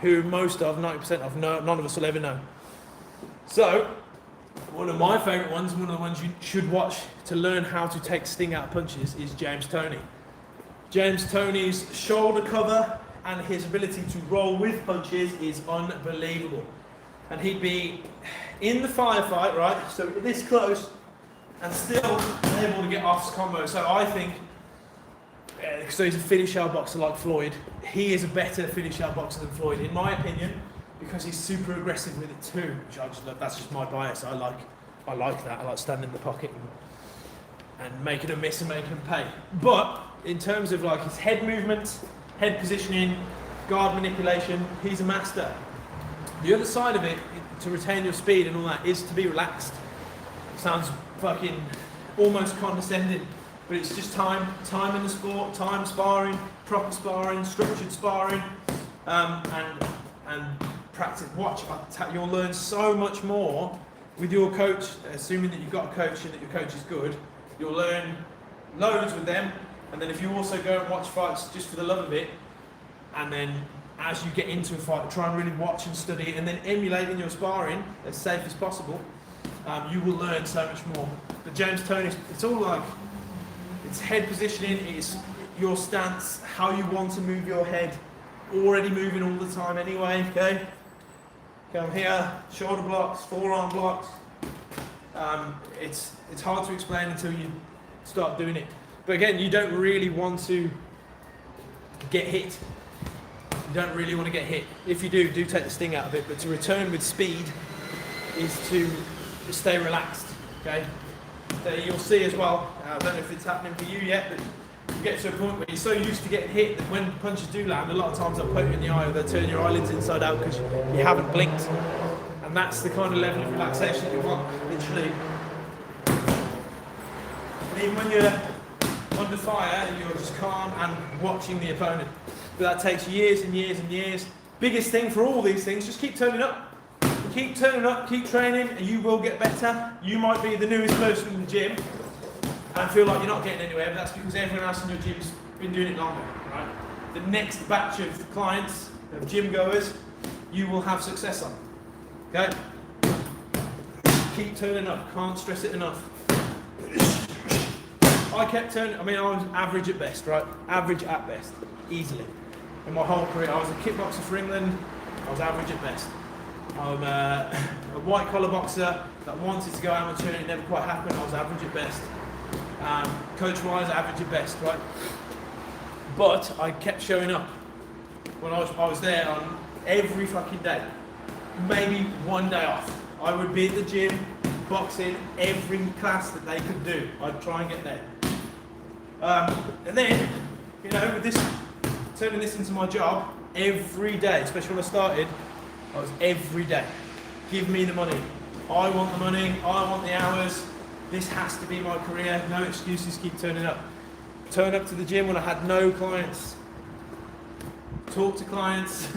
who most of, 90% of, none of us will ever know. So, one of my favourite ones, one of the ones you should watch to learn how to take sting out of punches, is James Toney. James Toney's shoulder cover and his ability to roll with punches is unbelievable. And he'd be in the firefight, right, so this close, and still able to get off combo. So I think, so he's a finish out boxer like Floyd. He is a better finish out boxer than Floyd, in my opinion, because he's super aggressive with it too, which I just love. That's just my bias. I like that. I like standing in the pocket and making him miss and making him pay. But in terms of like his head movements, head positioning, guard manipulation, he's a master. The other side of it, to retain your speed and all that, is to be relaxed. Sounds fucking almost condescending, but it's just time in the sport, time sparring, proper sparring, structured sparring, and practice. Watch, you'll learn so much more with your coach, assuming that you've got a coach and that your coach is good. You'll learn loads with them, and then if you also go and watch fights just for the love of it, and then as you get into a fight, try and really watch and study, and then emulate in your sparring as safe as possible, you will learn so much more. But James Toney, it's all like, it's head positioning, it's your stance, how you want to move your head, already moving all the time anyway, okay? Come here, shoulder blocks, forearm blocks. It's hard to explain until you start doing it. But again, you don't really want to get hit. You don't really want to get hit. If you do take the sting out of it, but to return with speed is to stay relaxed, okay? So you'll see as well, I don't know if it's happening for you yet, but you get to a point where you're so used to getting hit that when punches do land, a lot of times they'll poke you in the eye or they'll turn your eyelids inside out because you haven't blinked. And that's the kind of level of relaxation that you want, literally. And even when you're under fire, you're just calm and watching the opponent. But that takes years and years and years. Biggest thing for all these things, just keep turning up. Keep turning up, keep training, and you will get better. You might be the newest person in the gym and feel like you're not getting anywhere, but that's because everyone else in your gym's been doing it longer, right? The next batch of clients, of gym goers, you will have success on. Okay? Keep turning up, can't stress it enough. I kept turning, I was average at best, right? Average at best, easily. In my whole career, I was a kickboxer for England, I was average at best. I'm a white collar boxer that wanted to go amateur and it never quite happened. I was average at best. Coach wise, average at best, right? But I kept showing up. When I was there on every fucking day. Maybe one day off. I would be at the gym, boxing every class that they could do. I'd try and get there. And then, with this, turning this into my job every day, especially when I started, I was every day. Give me the money. I want the money. I want the hours. This has to be my career. No excuses. Keep turning up. Turn up to the gym when I had no clients. Talk to clients.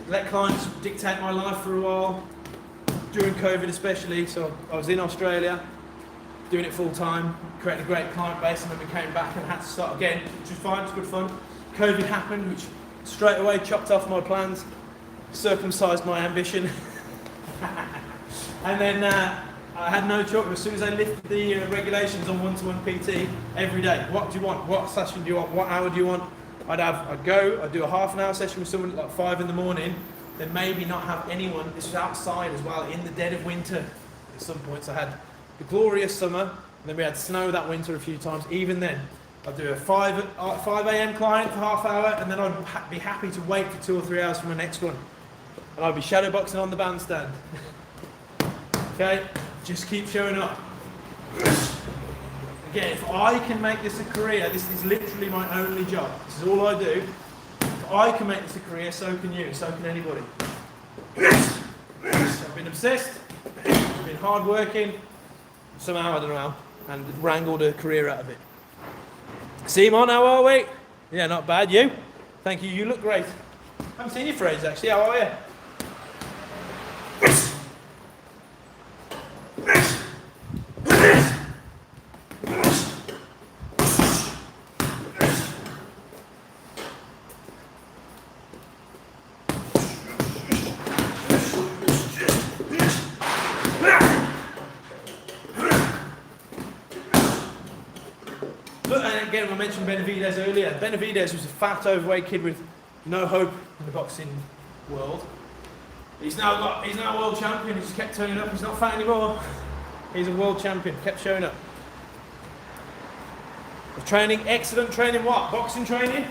Let clients dictate my life for a while. During COVID especially. So I was in Australia, doing it full time, creating a great client base, and then we came back and had to start again, which was fine. It was good fun. COVID happened, which straight away chopped off my plans. Circumcised my ambition. And then I had no choice. As soon as I lifted the regulations on one-to-one PT every day, what do you want? What session do you want? What hour do you want? I'd do a half an hour session with someone at like 5 in the morning, then maybe not have anyone. This was outside as well, in the dead of winter. At some points I had the glorious summer, and then we had snow that winter a few times. Even then, I'll do a 5 a.m. client for half hour, and then I'd be happy to wait for 2 or 3 hours for my next one. And I'll be shadow boxing on the bandstand. Okay, just keep showing up. Again, if I can make this a career, this is literally my only job. This is all I do. If I can make this a career, so can you, so can anybody. I've been obsessed, I've been hard-working, somehow, I don't know how, and wrangled a career out of it. Simon, how are we? Yeah, not bad. You? Thank you. You look great. I haven't seen you for ages, actually. How are you? Again, I mentioned Benavidez earlier. Benavidez was a fat, overweight kid with no hope in the boxing world. He's now a world champion. He just kept turning up. He's not fat anymore. He's a world champion. Kept showing up. Training, excellent training. What? Boxing training?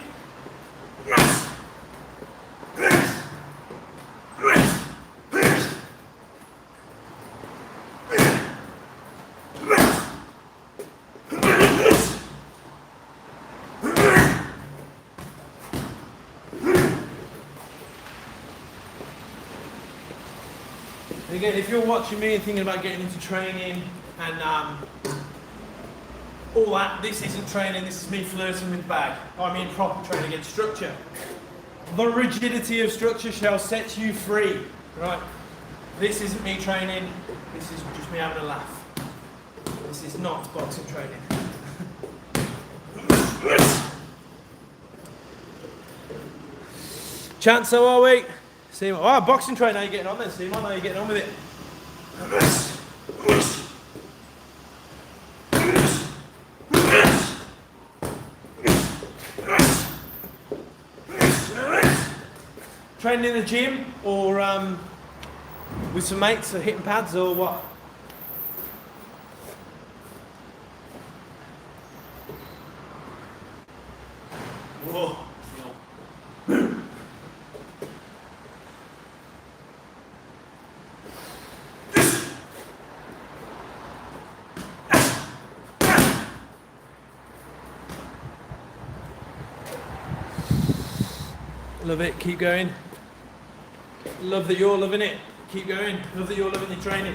Again, if you're watching me and thinking about getting into training and all that, this isn't training, this is me flirting with bag. I mean proper training and structure. The rigidity of structure shall set you free, right? This isn't me training, this is just me having a laugh. This is not boxing training. Chance, how are we? Simon, oh, boxing training, how are you getting on then, Simon? How are you getting on with it? Training in the gym or with some mates or hitting pads or what? Whoa. Love it, keep going. Love that you're loving it, keep going. Love that you're loving your training.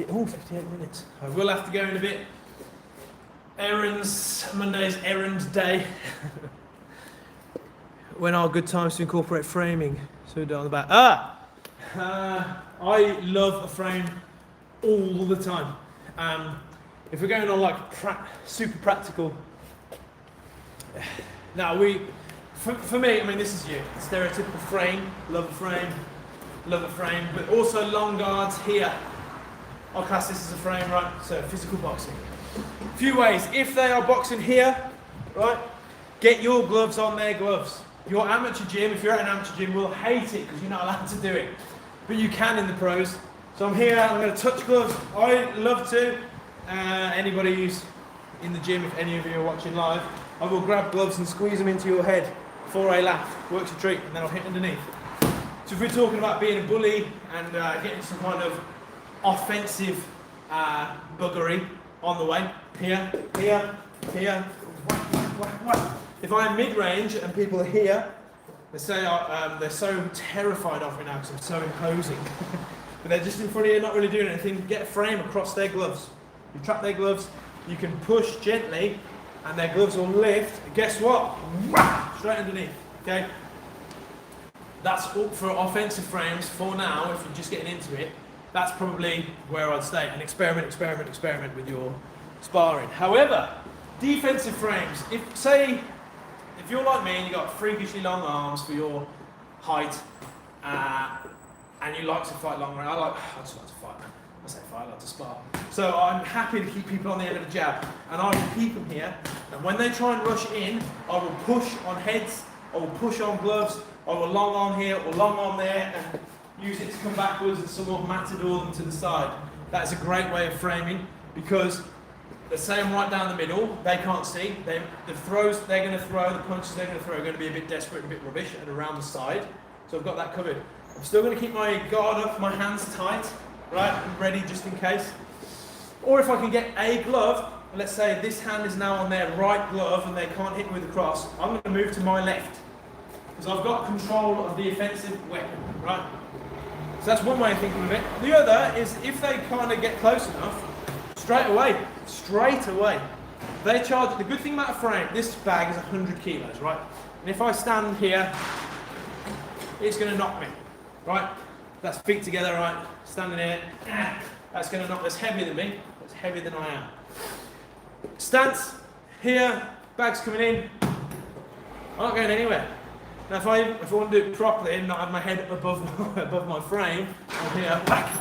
Oh, 58 minutes. I will have to go in a bit. Errands, Monday's errand day. When are good times to incorporate framing? So down the back. I love a frame all the time. If we're going on like super practical. Now for me, I mean this is you. Stereotypical frame, love a frame, but also long guards here. I'll class this as a frame, right? So physical boxing. Few ways. If they are boxing here, right, get your gloves on their gloves. Your amateur gym, if you're at an amateur gym, will hate it because you're not allowed to do it. But you can in the pros. So I'm here, I'm going to touch gloves. I love to. Anybody who's in the gym, if any of you are watching live, I will grab gloves and squeeze them into your head for a laugh. Works a treat, and then I'll hit underneath. So if we're talking about being a bully and getting some kind of offensive buggery on the way, here, whack. If I'm mid-range and people are here, they say they're so terrified of me now because I'm so imposing. But they're just in front of you, not really doing anything. Get a frame across their gloves. You trap their gloves, you can push gently, and their gloves will lift. And guess what? Straight underneath. Okay? That's all for offensive frames for now, if you're just getting into it. That's probably where I'd stay. And experiment with your sparring. However, defensive frames, if you're like me and you've got freakishly long arms for your height, and you like to fight long range, I just like to fight. I say fight, I like to spar. So I'm happy to keep people on the end of the jab, and I will keep them here. And when they try and rush in, I will push on heads, I will push on gloves, I will long arm here or long arm there, and use it to come backwards and somewhat matador them to the side. That is a great way of framing, because let's say I'm right down the middle, they can't see. The throws they're going to throw, the punches they're going to throw are going to be a bit desperate and a bit rubbish and around the side. So I've got that covered. I'm still going to keep my guard up, my hands tight, right, and ready just in case. Or if I can get a glove, let's say this hand is now on their right glove and they can't hit me with the cross, I'm going to move to my left, because I've got control of the offensive weapon, right? So that's one way of thinking of it. The other is if they kind of get close enough, straight away, they charge. The good thing about a frame, this bag is 100 kilos, right? And if I stand here, it's going to knock me, right? That's feet together, right? Standing here, that's going to knock. That's heavier than me. That's heavier than I am. Stance here, bag's coming in. I'm not going anywhere. Now, if I want to do it properly and not have my head above my frame, I'm here, whack.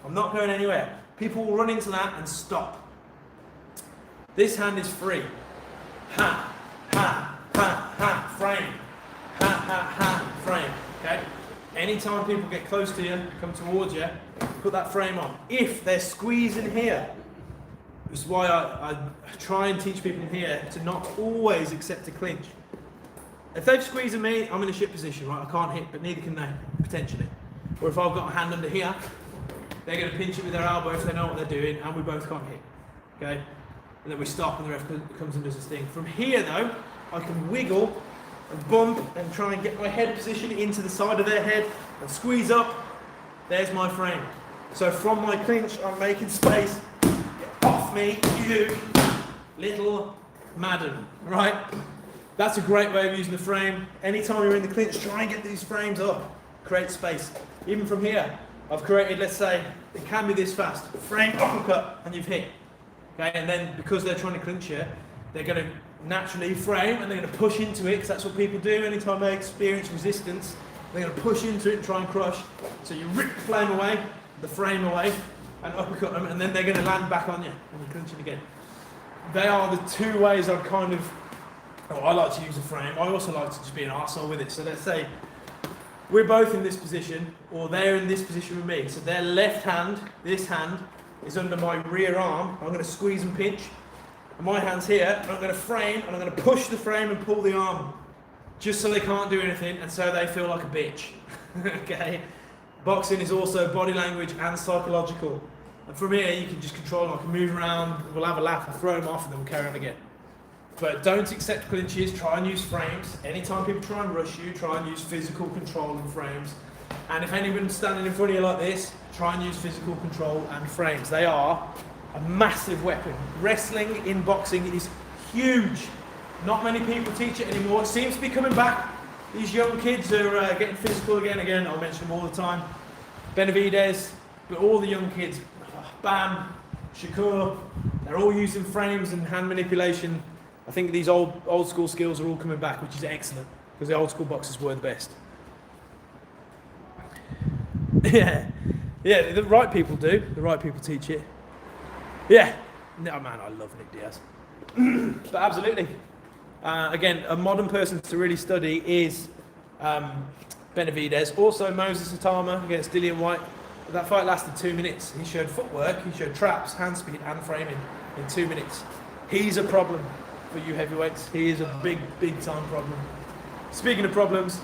I'm not going anywhere. People will run into that and stop. This hand is free. Ha, ha, ha, ha, frame. Ha, ha, ha, frame. Okay? Anytime people get close to you, come towards you, put that frame on. If they're squeezing here, this is why I try and teach people here to not always accept a clinch. If they've squeezed me, I'm in a shit position, right? I can't hit, but neither can they, potentially. Or if I've got a hand under here, they're going to pinch it with their elbow if they know what they're doing, and we both can't hit. Okay? And then we stop and the ref comes and does his thing. From here though, I can wiggle and bump and try and get my head position into the side of their head and squeeze up. There's my frame. So from my clinch, I'm making space. Get off me, you little madam, right? That's a great way of using the frame. Anytime you're in the clinch, try and get these frames up. Create space. Even from here, I've created, let's say, it can be this fast. Frame, uppercut, and you've hit. Okay, and then because they're trying to clinch here, they're going to naturally frame and they're going to push into it, because that's what people do anytime they experience resistance. They're going to push into it and try and crush. So you rip the flame away, the frame away, and uppercut them, and then they're going to land back on you and you're clinching again. They are the two ways I've kind of, I like to use a frame. I also like to just be an arsehole with it. So let's say we're both in this position, or they're in this position with me. So their left hand, this hand, is under my rear arm. I'm going to squeeze and pinch. And my hand's here, and I'm going to frame, and I'm going to push the frame and pull the arm. Just so they can't do anything, and so they feel like a bitch. Okay? Boxing is also body language and psychological. And from here, you can just control them. I can move around, we'll have a laugh, I'll throw them off, and then we'll carry on again. But don't accept clinches, try and use frames. Anytime people try and rush you, try and use physical control and frames. And if anyone's standing in front of you like this, try and use physical control and frames. They are a massive weapon. Wrestling in boxing is huge. Not many people teach it anymore. It seems to be coming back. These young kids are getting physical again. I'll mention them all the time. Benavidez, but all the young kids, Bam, Shakur, they're all using frames and hand manipulation. I think these old school skills are all coming back, which is excellent, because the old school boxers were the best. Yeah, the right people do. The right people teach it. Yeah, no man, I love Nick Diaz. But absolutely, again, a modern person to really study is Benavidez. Also, Moses Atama against Dillian White. That fight lasted 2 minutes. He showed footwork, he showed traps, hand speed, and framing in 2 minutes. He's a problem for you heavyweights. He is a big time problem. Speaking of problems,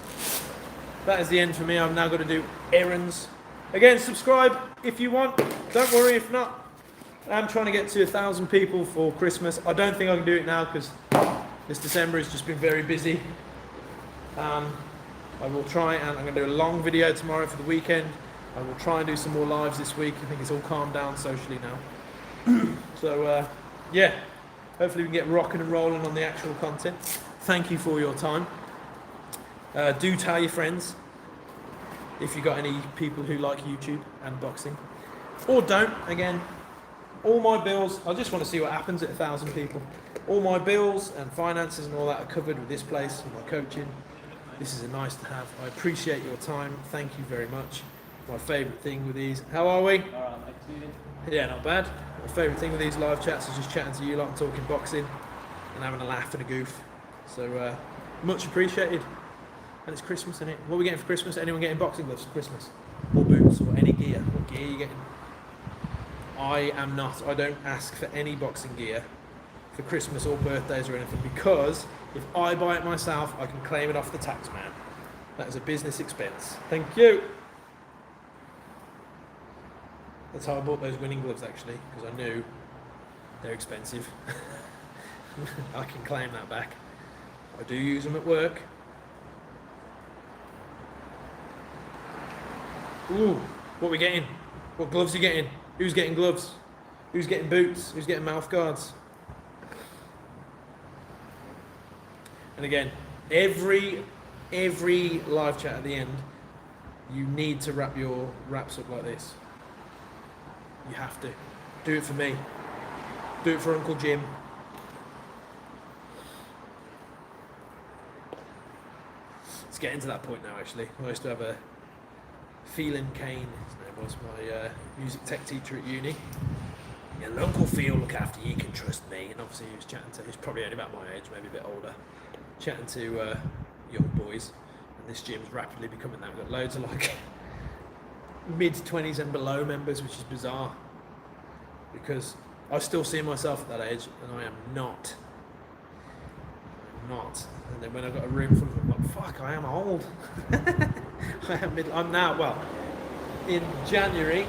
that is the end for me. I've now got to do errands. Again, subscribe if you want. Don't worry if not. I'm trying to get to 1,000 people for Christmas. I don't think I can do it now because this December has just been very busy. I will try, and I'm going to do a long video tomorrow for the weekend. I will try and do some more lives this week. I think it's all calmed down socially now. So, yeah, hopefully we can get rocking and rolling on the actual content. Thank you for your time. Do tell your friends if you got any people who like YouTube and boxing. Or don't, again. All my bills, I just want to see what happens at 1,000 people. All my bills and finances and all that are covered with this place, with my coaching. This is a nice to have. I appreciate your time. Thank you very much. My favourite thing with these. How are we? All right, Yeah, not bad. My favourite thing with these live chats is just chatting to you lot and talking boxing and having a laugh and a goof. So much appreciated. And it's Christmas, isn't it? What are we getting for Christmas? Anyone getting boxing gloves for Christmas? Or boots or any gear? What gear are you getting? I am not. I don't ask for any boxing gear for Christmas or birthdays or anything, because if I buy it myself, I can claim it off the tax man. That is a business expense. Thank you. That's how I bought those winning gloves, actually, because I knew they're expensive. I can claim that back. I do use them at work. Ooh, what are we getting? What gloves are you getting? Who's getting gloves? Who's getting boots? Who's getting mouth guards? And again, every live chat at the end, you need to wrap your wraps up like this. You have to. Do it for me. Do it for Uncle Jim. It's getting to that point now, actually. I used to have a Phelan Kane, his name was, my music tech teacher at uni. Yeah, Uncle Phil, look after you, can trust me. And obviously he was chatting to, he's probably only about my age, maybe a bit older, chatting to young boys. And this gym's rapidly becoming that. We've got loads of like mid-20s and below members, which is bizarre, because I still see myself at that age, and I am not. And then when I've got a room full of them, I'm like, fuck, I am old. I'm now, well, in January,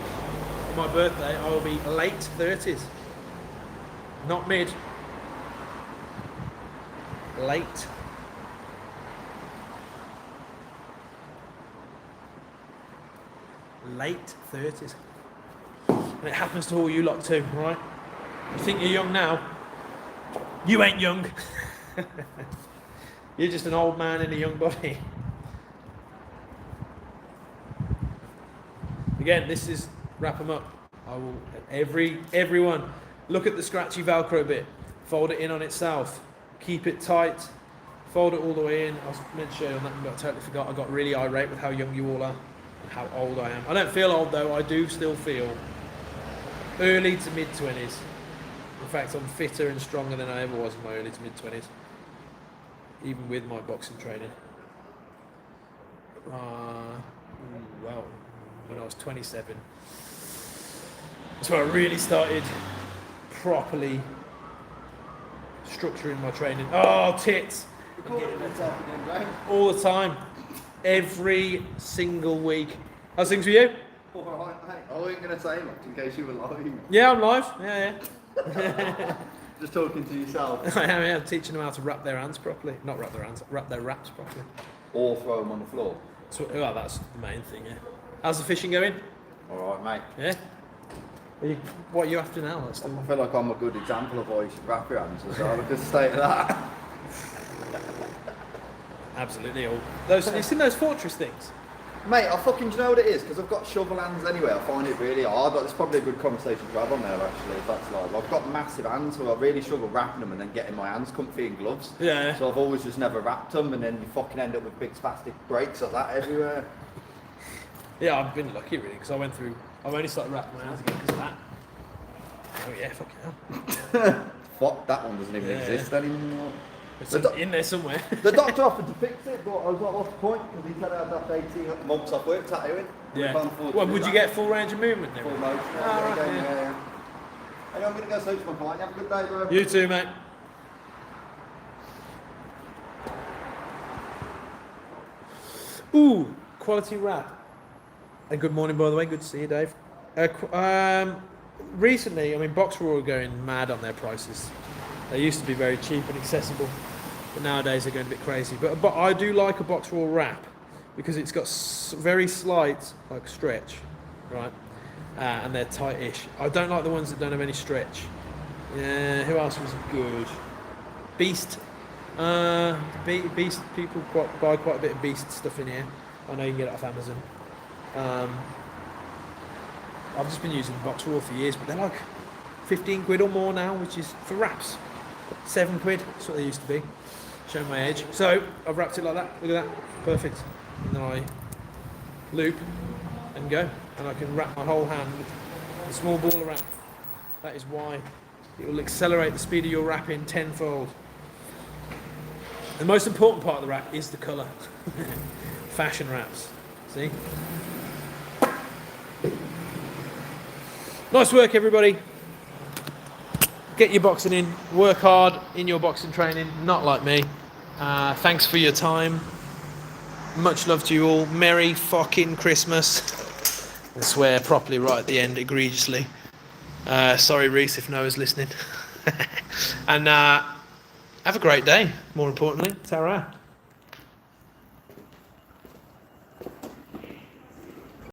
for my birthday, I will be late 30s. Not mid. Late. Late 30s. And it happens to all you lot too, right? You think you're young now? You ain't young. You're just an old man in a young body. Again, this is wrap them up. I will everyone look at the scratchy Velcro bit, fold it in on itself, keep it tight, fold it all the way in. I was meant to show you on that, but I totally forgot. I got really irate with how young you all are and how old I am. I don't feel old though. I do still feel early to mid 20s. In fact, I'm fitter and stronger than I ever was in my early to mid 20s, even with my boxing training. Well, when I was 27, that's when I really started properly structuring my training. Oh, tits! All the time, every single week. How's things with you? All right, mate. I wasn't going to say much in case you were lying. Yeah, I'm live. Yeah. Just talking to yourself. I am, yeah. I'm teaching them how to wrap their hands properly. Not wrap their hands, wrap their wraps properly. Or throw them on the floor. So, well, that's the main thing, yeah. How's the fishing going? All right, mate. Yeah? What are you after now? I feel like I'm a good example of why you should wrap your hands as well. I could state that. Absolutely. You've seen those fortress things? Mate, do you know what it is? Because I've got shovel hands anyway, I find it really hard. Like, there's probably a good conversation to have on there, actually, if that's live. I've got massive hands, so I really struggle wrapping them and then getting my hands comfy in gloves. Yeah. So I've always just never wrapped them, and then you fucking end up with big spastic breaks like that everywhere. Yeah, I've been lucky, really, because I've only started wrapping my hands again because of that. Oh, yeah, fucking hell. Fuck, that one doesn't even exist anymore. It's in there somewhere. The doctor offered to fix it, but I was like, what's the point? Because he said I'd have 18 months off work tattooing. Yeah. Well, would you get full range of movement then? Full motion. Yeah. Hey, I'm going to go search my client. Have a good day, bro. You too, mate. Ooh, quality wrap. And good morning, by the way. Good to see you, Dave. Recently, I mean, Boxraw are going mad on their prices. They used to be very cheap and accessible, but nowadays they're going a bit crazy. But I do like a Boxraw wrap because it's got very slight like stretch, right? And they're tight-ish. I don't like the ones that don't have any stretch. Yeah, who else was good? Beast. Beast. People buy quite a bit of Beast stuff in here. I know you can get it off Amazon. I've just been using Boxraw for years, but they're like 15 quid or more now, which is for wraps. 7 quid, that's what they used to be. Showing my age. So I've wrapped it like that. Look at that, perfect. And then I loop and go, and I can wrap my whole hand the small baller wrap. That is why. It will accelerate the speed of your wrapping tenfold. The most important part of the wrap is the colour. Fashion wraps. See? Nice work, everybody. Get your boxing in. Work hard in your boxing training, not like me. Thanks for your time. Much love to you all. Merry fucking Christmas. I swear properly right at the end, egregiously. Sorry, Reese, if Noah's listening. And have a great day, more importantly. Ta-ra.